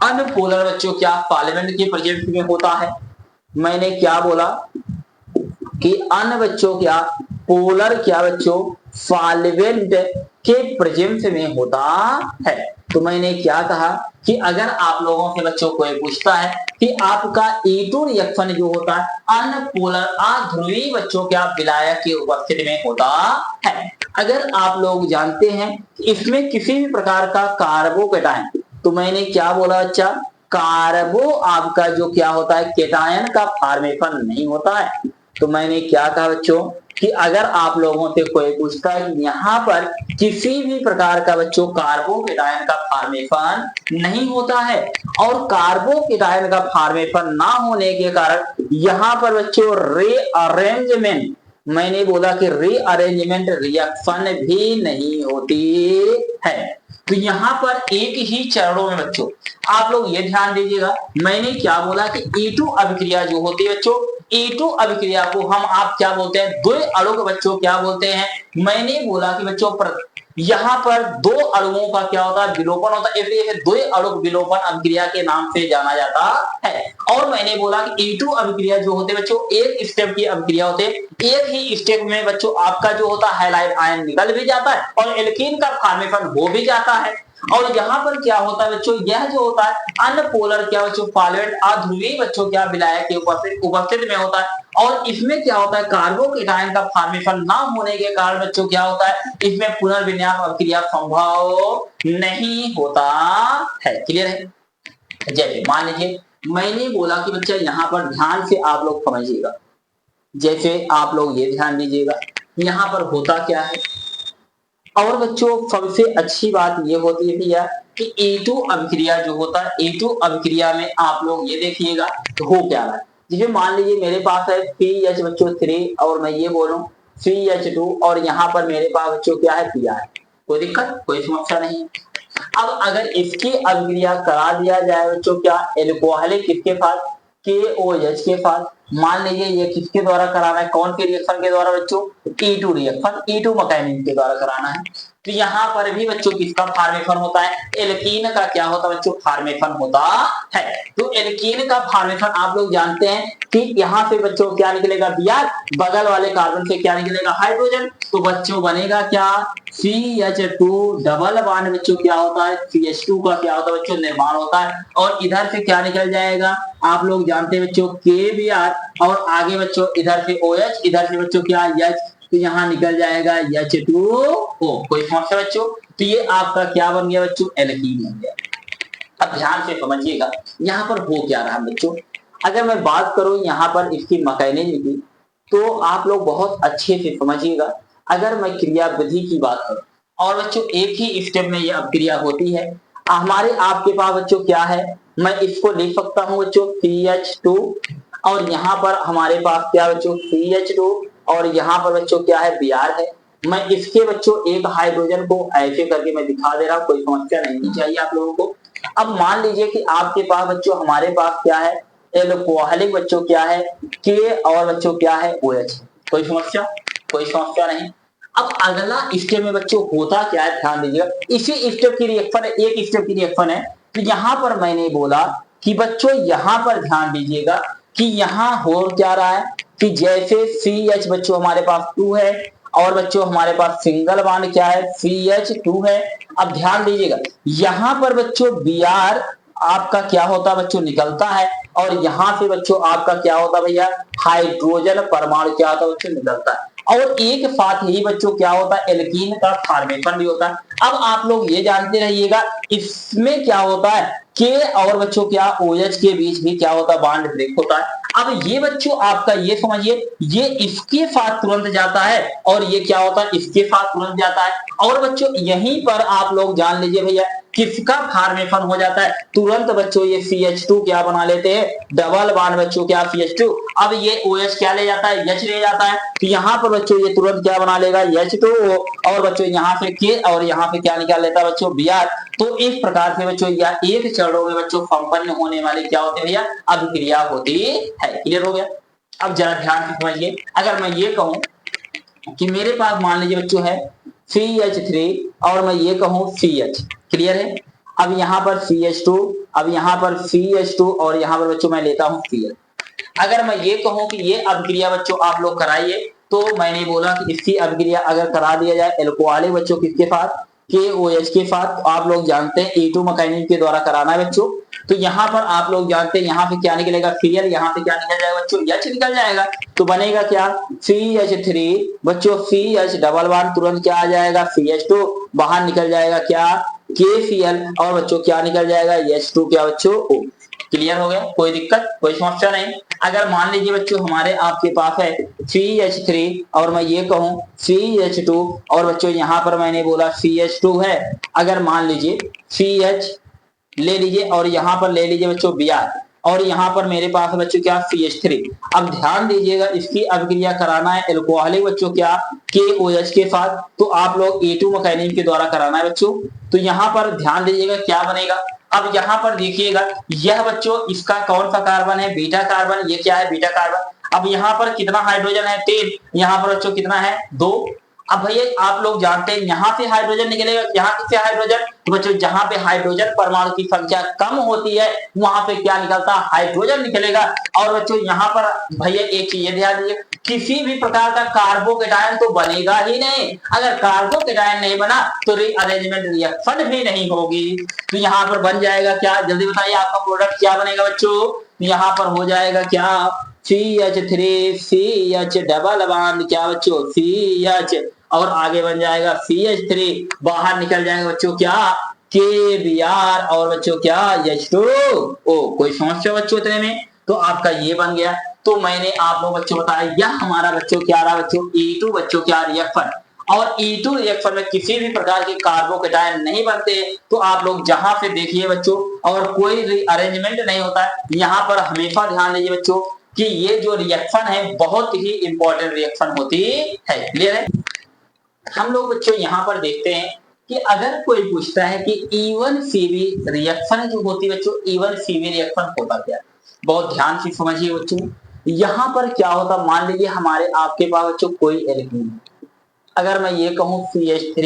अनपोलर बच्चों क्या? सॉल्वेंट के प्रेजेंस में होता है। मैंने क्या बोला कि अन बच्चों क्या? पोलर क्या बच्चों? सॉल्वेंट के प्रेजेंस में होता है। तो मैंने क्या कहा कि अगर आप लोगों के बच्चों को पूछता है कि आपका E2 रिएक्शन जो होता है अनपोलर अध्रुवी बच्चों क्या? विलायक की उपस्थिति में होता है। अगर आप लोग जानते हैं इसमें किसी भी प्रकार का कार्बोकेटायन, तो मैंने क्या बोला बच्चा? कार्बो आपका जो क्या होता है? केटायन का फॉर्मेशन नहीं होता है। तो मैंने क्या कहा बच्चों कि अगर आप लोगों से कोई पूछता है कि यहाँ पर किसी भी प्रकार का बच्चों कार्बोकेटायन का फॉर्मेशन नहीं होता है और कार्बोकेटायन का फॉर्मेशन ना होने के कारण यहाँ पर बच्चों रीअरेंजमेंट, मैंने बोला कि रीअरेंजमेंट रिएक्शन भी नहीं होती है। तो यहाँ पर एक ही चरणों में बच्चों आप लोग ये ध्यान दीजिएगा, मैंने क्या बोला कि E2 अभिक्रिया जो होती है बच्चों E2 अभिक्रिया को हम आप क्या बोलते हैं? द्वि अणुक बच्चों क्या बोलते हैं? मैंने बोला कि बच्चों यहाँ पर 2 अणुओं का क्या होता है? विलोपन होता है। इसलिए द्वि अणुक विलोपन अभिक्रिया के नाम से जाना जाता है। और मैंने बोला कि E2 अभिक्रिया जो होते हैं बच्चों एक स्टेप की अभिक्रिया होते हैं। एक ही स्टेप में बच्चों आपका जो होता है हैलाइड आयन निकल भी जाता है और एल्कीन का फॉर्मेशन हो भी जाता है। और यहाँ पर क्या होता है बच्चों? यह जो होता है अनपोलर क्या बच्चों? सॉल्वेंट अध्रुवी बच्चों क्या? विलायक की उपस्थिति में होता है। और इसमें क्या होता है? कार्बोकेटायन का फॉर्मेशन ना होने के कारण बच्चों क्या होता है? इसमें पुनर्विन्यास अभिक्रिया संभव नहीं होता है। क्लियर है? जैसे मान लीजिए मैंने बोला कि बच्चा यहाँ पर ध्यान से आप लोग समझिएगा, जैसे आप लोग ये ध्यान दीजिएगा यहाँ पर होता क्या है। और बच्चों सबसे अच्छी बात ये होती है भैया कि E2 अभिक्रिया जो होता है E2 अभिक्रिया में आप लोग ये देखिएगा तो हो क्या रहा है। जैसे मान लीजिए मेरे पास है PH बच्चों 3 और मैं ये बोलूं CH2 और यहाँ पर मेरे पास बच्चों क्या है Pr, कोई दिक्कत कोई समस्या नहीं। अब अगर इसकी अभिक्रिया करा दिया जाए बच्चों क्या? एल्कोहलिक किसके साथ? KOH के साथ। मान लीजिए ये किसके द्वारा कराना है? कौन के रिएक्शन के द्वारा बच्चों? E2 रिएक्शन, E2 मैकेनिज्म के द्वारा कराना है। तो यहाँ पर भी बच्चों किसका फॉर्मेशन होता है, एल्कीन का क्या होता है बच्चों, फॉर्मेशन होता है। तो एल्कीन का फॉर्मेशन आप लोग जानते हैं कि यहाँ से बच्चों क्या निकलेगा, Br, बगल वाले कार्बन से क्या निकलेगा, हाइड्रोजन। तो बच्चों बनेगा क्या, CH2 डबल बॉन्ड बच्चों क्या होता है, CH2 का क्या होता है बच्चों, निर्माण होता है। और इधर से क्या निकल जाएगा, आप लोग जानते हैं बच्चों KBr, और आगे बच्चों इधर से OH, इधर से बच्चों क्या H, तो यहाँ निकल जाएगा H2O। कोई समस्या बच्चों, तो ये आपका क्या बन गया बच्चों, एल्कीन बन गया। अब ध्यान से समझिएगा यहाँ पर हो क्या रहा बच्चों। अगर मैं बात करूं यहाँ पर इसकी मैकेनिज्म की, तो आप लोग बहुत अच्छे से समझिएगा। अगर मैं क्रिया विधि की बात करूं, और बच्चों एक ही स्टेप में ये अपक्रिया होती है। हमारे आपके पास बच्चों क्या है, मैं इसको लिख सकता हूं बच्चों CH2, और यहाँ पर हमारे पास क्या बच्चों CH2, और यहाँ पर बच्चों क्या है, Br है। मैं इसके बच्चों एक हाइड्रोजन को ऐसे करके मैं दिखा दे रहा हूँ, कोई समस्या नहीं चाहिए आप लोगों को। अब मान लीजिए कि आपके पास बच्चों, हमारे पास क्या है, एल्कोहलिक बच्चों क्या है K, और बच्चों क्या है OH। कोई समस्या, कोई समस्या नहीं। अब अगला स्टेप में बच्चों होता क्या है, ध्यान दीजिएगा। इसी स्टेप की रिएक्शन है, एक स्टेप की रिएक्शन है। तो यहाँ पर मैंने बोला कि बच्चों यहाँ पर ध्यान दीजिएगा कि यहाँ हो क्या रहा है, कि जैसे CH बच्चों हमारे पास 2 है, और बच्चों हमारे पास सिंगल बॉन्ड क्या है, CH2 है। अब ध्यान दीजिएगा यहाँ पर बच्चों Br आपका क्या होता है बच्चों, निकलता है, और यहाँ से बच्चों आपका क्या होता है भैया, हाइड्रोजन परमाणु क्या होता है बच्चों, निकलता है। और एक साथ ही बच्चों क्या होता है, एल्कीन का फॉर्मेशन भी होता है। अब आप लोग ये जानते रहिएगा इसमें क्या होता है, K और बच्चों क्या OH के बीच भी क्या होता है, बॉन्ड ब्रेक होता है। अब ये बच्चों आपका ये समझिए, ये इसके साथ तुरंत जाता है, और ये क्या होता है, इसके साथ तुरंत जाता है। और बच्चों यहीं पर आप लोग जान लीजिए भैया किसका फॉर्मेशन हो जाता है, तुरंत बच्चों ये CH2 क्या बना लेते हैं, डबल बॉन्ड बच्चों क्या CH2। अब ये OH क्या ले जाता है, H ले जाता है। तो यहाँ पर बच्चों ये तुरंत क्या बना लेगा, H2O, और बच्चों यहाँ से K, और यहाँ पे क्या निकाल लेता है बच्चों, Br। तो इस प्रकार से बच्चों यह एक चरणों में बच्चों संपन्न होने वाली क्या होती है भैया, अभिक्रिया होती है। क्लियर हो गया। अब जरा ध्यान से समझिए, अगर मैं ये कहूं कि मेरे पास मान लीजिए बच्चों है CH3, और मैं ये कहूं CH, क्लियर है। अब यहाँ पर CH2, अब यहाँ पर CH2, और यहाँ पर बच्चों मैं लेता हूं CH। अगर मैं ये कहूं कि ये अभिक्रिया बच्चों आप लोग कराइए, तो मैंने बोला कि इसकी अभिक्रिया अगर करा दिया जाए एल्कोहलिक बच्चों किसके साथ, KOH के साथ, तो आप लोग जानते हैं E2 मैकेनिज्म के द्वारा कराना है बच्चों। तो यहाँ पर आप लोग जानते हैं यहाँ पे क्या निकलेगा, Cl, यहाँ पे क्या निकल जाएगा बच्चों, H निकल जाएगा। तो बनेगा क्या, CH3 बच्चों CH डबल बॉन्ड, तुरंत क्या आ जाएगा, CH2, बाहर निकल जाएगा क्या, KCl, और बच्चों क्या निकल जाएगा, H2 क्या बच्चों O। क्लियर हो गया, कोई दिक्कत, कोई समस्या नहीं। अगर मान लीजिए बच्चों हमारे आपके पास है CH3, और मैं ये कहूं CH2, और बच्चों यहाँ पर मैंने बोला CH2 है। अगर मान लीजिए CH ले लीजिए, और यहाँ पर ले लीजिए बच्चों Br, और यहाँ पर मेरे पास बच्चों क्या CH3। अब ध्यान दीजिएगा इसकी अभिक्रिया कराना है एल्कोहलिक बच्चों क्या KOH के साथ, तो आप लोग E2 मैकेनिज्म के द्वारा कराना है बच्चों। तो यहाँ पर ध्यान दीजिएगा क्या बनेगा। अब यहाँ पर देखिएगा यह बच्चों इसका कौन सा कार्बन है, बीटा कार्बन, ये क्या है, बीटा कार्बन। अब यहाँ पर कितना हाइड्रोजन है, 3। यहाँ पर बच्चों कितना है, 2। अब भैया आप लोग जानते हैं यहाँ से हाइड्रोजन निकलेगा, यहाँ से हाइड्रोजन, तो बच्चों जहां पे हाइड्रोजन परमाणु की संख्या कम होती है वहां पे क्या निकलता है, हाइड्रोजन निकलेगा। और बच्चों यहाँ पर भैया एक चीज ध्यान दीजिए, किसी भी प्रकार का कार्बोकेटायन तो बनेगा ही नहीं। अगर कार्बोकेटायन नहीं बना तो रीअरेंजमेंट रिएक्शन भी नहीं होगी। तो यहाँ पर बन जाएगा क्या, जल्दी बताइए आपका प्रोडक्ट क्या बनेगा बच्चों, यहाँ पर हो जाएगा क्या, CH3 CH डबल बॉन्ड क्या बच्चों CH, और आगे बन जाएगा CH3, बाहर निकल जाएगा बच्चों क्या KBr, और बच्चों क्या H2O। कोई समस्या बच्चों इतने में, तो आपका ये बन गया। तो मैंने आप लोग बच्चों बताया यह हमारा बच्चों क्या रहा बच्चों E2 बच्चों क्या रिएक्शन, और E2 रिएक्शन में किसी भी प्रकार के कार्बोकेटायन नहीं बनते। तो आप लोग जहां से देखिए बच्चों, और कोई अरेंजमेंट नहीं होता है। यहाँ पर हमेशा ध्यान दीजिए बच्चों कि ये जो रिएक्शन है बहुत ही इंपॉर्टेंट रिएक्शन होती है। क्लियर है। हम लोग बच्चों यहाँ पर देखते हैं कि अगर कोई पूछता है कि E1CB रिएक्शन जो होती है बच्चों, E1CB रिएक्शन होता क्या है, बहुत ध्यान से समझिए बच्चों। यहाँ पर क्या होता, मान लीजिए हमारे आपके पास बच्चों कोई एल्कीन, अगर मैं ये कहूँ CH3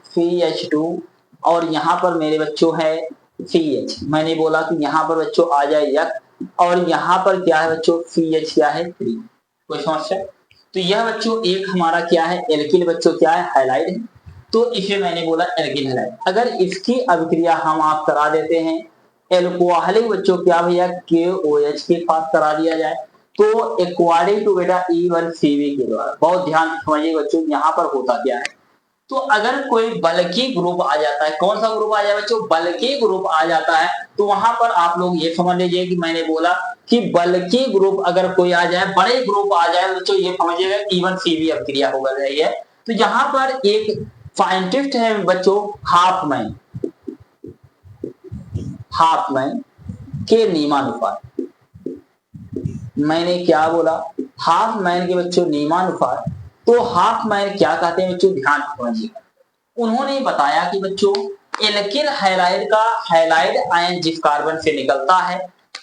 CH2 और यहाँ पर मेरे बच्चों है CH, मैंने बोला कि यहाँ पर बच्चों आ जाए यक और यहाँ पर क्या है बच्चों CH क्या है 3। कोई समस्या? तो यह बच्चों एक हमारा क्या है एल्किल बच्चों क्या है हैलाइड है, तो इसे मैंने बोला एल्किल हैलाइड। अगर इसकी अभिक्रिया हम आप करा देते हैं एल्कोहलिक बच्चों क्या भैया KOH के पास करा दिया जाए तो अकॉर्डिंग टू बेटा E1CV के द्वारा, बहुत ध्यान से समझिए बच्चों यहाँ पर होता क्या है। तो अगर कोई बल्कि ग्रुप आ जाता है, कौन सा ग्रुप आ जाए बच्चों बल्कि ग्रुप आ जाता है, तो वहां पर आप लोग ये समझ लीजिए कि मैंने बोला कि बल्कि ग्रुप अगर कोई आ जाए बड़े ग्रुप आ जाए बच्चों ये समझिएगा E1CV अभिक्रिया हो रही है। तो यहाँ पर एक साइंटिस्ट है बच्चों हाफमैन के नियमानुसार, मैंने क्या बोला हाफमैन के बच्चों नियमानुसार, तो हाफमैन क्या कहते हैं बच्चों ध्यान समझिएगा। उन्होंने बताया कि बच्चों एल्किल हैलाइड का हैलाइड आयन जिस कार्बन से निकलता है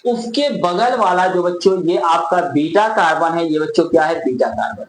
उसके बगल वाला जो बच्चों ये आपका बीटा कार्बन है, ये बच्चों क्या है बीटा कार्बन।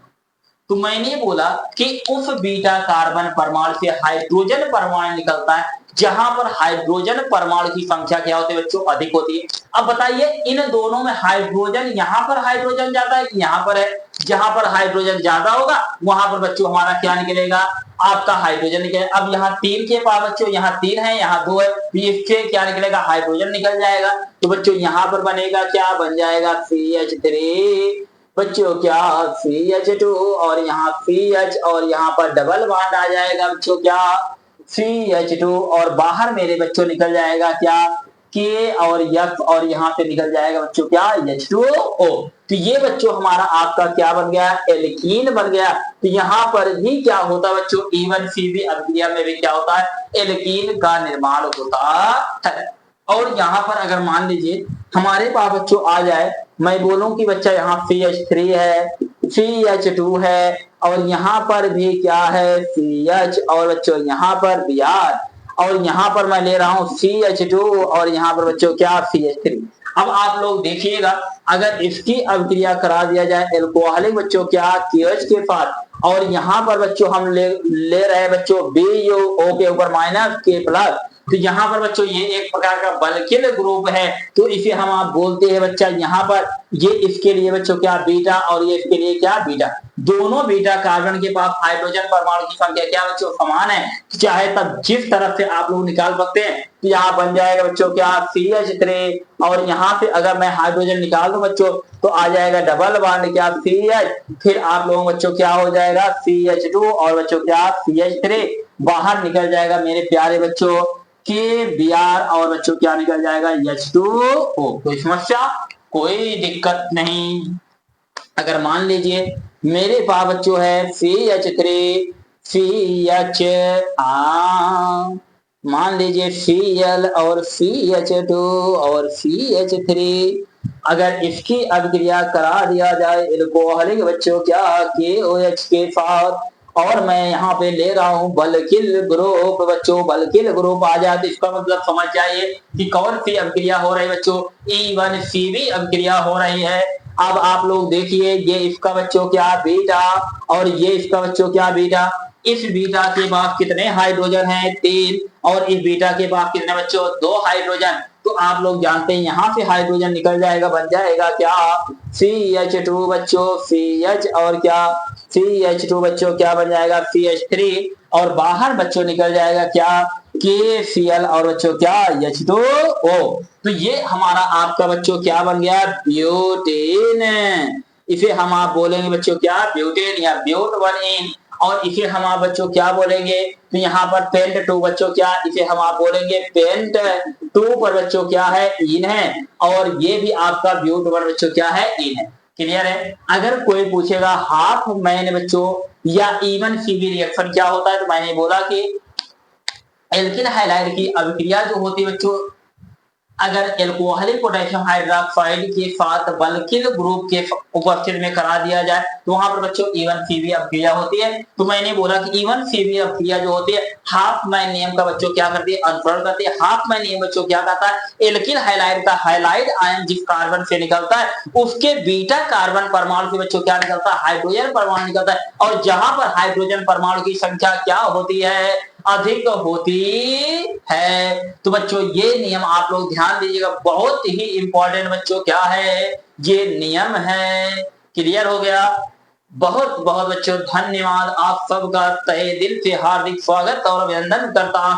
तो मैंने बोला कि उस बीटा कार्बन परमाणु से हाइड्रोजन परमाणु निकलता है जहां पर हाइड्रोजन परमाणु की संख्या क्या होती है बच्चों अधिक होती है। अब बताइए इन दोनों में हाइड्रोजन यहाँ पर हाइड्रोजन ज्यादा है कि यहाँ पर है, जहां पर हाइड्रोजन ज्यादा होगा वहां पर बच्चों हमारा क्या निकलेगा आपका हाइड्रोजन निकलेगा। अब यहाँ 3 के पास बच्चों यहाँ 3 है यहाँ 2 है तो इससे क्या निकलेगा हाइड्रोजन निकल जाएगा। तो बच्चों यहाँ पर बनेगा क्या बन जाएगा CH3 बच्चों क्या CH2 और यहाँ CH और यहाँ पर डबल बॉन्ड आ जाएगा बच्चों क्या CH2 और बाहर मेरे बच्चों निकल जाएगा क्या K और F और यहाँ पे निकल जाएगा बच्चों क्या H2O। तो ये बच्चों हमारा आपका क्या बन गया एल्कीन बन गया। तो यहाँ पर भी क्या होता है बच्चों E1CV अभिक्रिया में भी क्या होता है एल्कीन का निर्माण होता है। और यहाँ पर अगर मान लीजिए हमारे पास बच्चों आ जाए, मैं बोलूं कि बच्चा यहाँ CH3 है CH2 है और यहाँ पर भी क्या है CH और बच्चों यहाँ पर Br और यहाँ पर मैं ले रहा हूँ CH2 और यहाँ पर बच्चों क्या CH3। अब आप लोग देखिएगा अगर इसकी अभिक्रिया करा दिया जाए एल्कोहलिक बच्चों क्या KH के साथ और यहाँ पर बच्चों हम ले रहे हैं बच्चों BuO के ऊपर माइनस K प्लस, तो यहाँ पर बच्चों ये एक प्रकार का बल्किल ग्रुप है तो इसे हम आप बोलते हैं बच्चा यहाँ पर ये इसके लिए बच्चों क्या बीटा और ये इसके लिए क्या बीटा। दोनों बीटा कार्बन के पास हाइड्रोजन परमाणु की संख्या क्या बच्चों समान है, चाहे तब जिस तरफ से आप लोग निकाल सकते हैं। तो यहाँ बन जाएगा बच्चों क्या CH3 और यहाँ से अगर मैं हाइड्रोजन निकाल दूं बच्चों तो आ जाएगा डबल बॉन्ड क्या CH, फिर आप लोगों बच्चों क्या हो जाएगा CH2 और बच्चों क्या CH3 बाहर निकल जाएगा मेरे प्यारे बच्चों Br और बच्चों क्या निकल जाएगा H2O। कोई समस्या कोई दिक्कत नहीं। अगर मान लीजिए मेरे पास बच्चों है CH3 CH मान लीजिए Cl और CH2 और CH3, अगर इसकी अभिक्रिया करा दिया जाए एल्कोहलिक बच्चों क्या KOH के साथ और मैं यहाँ पे ले रहा हूँ बल्किल ग्रुप बच्चों बल्किल ग्रुप आ जाए तो इसका मतलब समझ जाइए कि कौन सी अभिक्रिया हो रही है बच्चों E1CV अभिक्रिया हो रही है। अब आप लोग देखिए ये इसका बच्चों क्या बीटा और ये इसका बच्चों क्या बीटा, इस बीटा के पास कितने हाइड्रोजन हैं 3 और इस बीटा के पास कितने बच्चों 2 हाइड्रोजन। तो आप लोग जानते हैं यहाँ से हाइड्रोजन निकल जाएगा बन जाएगा क्या CH2 बच्चों CH और क्या CH2 बच्चों क्या बन जाएगा CH3 और बाहर बच्चों निकल जाएगा क्या KCl और बच्चों क्या H2O। तो ये हमारा आपका बच्चों क्या बन गया ब्यूटेन, इसे हम आप बोलेंगे बच्चों क्या ब्यूटेन या ब्यूट 1 और इसे हम आप बच्चों क्या बोलेंगे तो यहाँ पर पेंट 2 बच्चों क्या इसे हम आप बोलेंगे पेंट 2 पर बच्चों क्या है इन है और ये भी आपका ब्यूट 1 बच्चों क्या है इन है। क्लियर है। अगर कोई पूछेगा हाफ मैन बच्चों या E1CV रिएक्शन क्या होता है तो मैंने बोला कि एल्किल हैलाइड की अभिक्रिया जो होती है बच्चों अगर एल्कोहलिक पोटेशियम हाइड्रोक्साइड के साथ बल्किल ग्रुप के उपस्थिति में करा दिया जाए तो वहां पर बच्चों इवन सीवी अभिक्रिया होती है। तो मैंने बोला कि इवन सीवी अभिक्रिया जो होती है हाफमैन नियम का बच्चों क्या करती है, अनुसरण करती है। हाफमैन नियम बच्चों क्या कहता है, एल्किल हैलाइड का हैलाइड आयन जिस कार्बन से निकलता है उसके बीटा कार्बन परमाणु से बच्चों क्या निकलता है, हाइड्रोजन परमाणु निकलता है। और जहां पर हाइड्रोजन परमाणु की संख्या क्या होती है, अधिक होती है। तो बच्चों ये नियम आप लोग ध्यान दीजिएगा, बहुत ही इंपॉर्टेंट बच्चों क्या है, ये नियम है। क्लियर हो गया? बहुत बहुत बच्चों धन्यवाद, आप सबका तहे दिल से हार्दिक स्वागत और अभिनंदन करता हूं।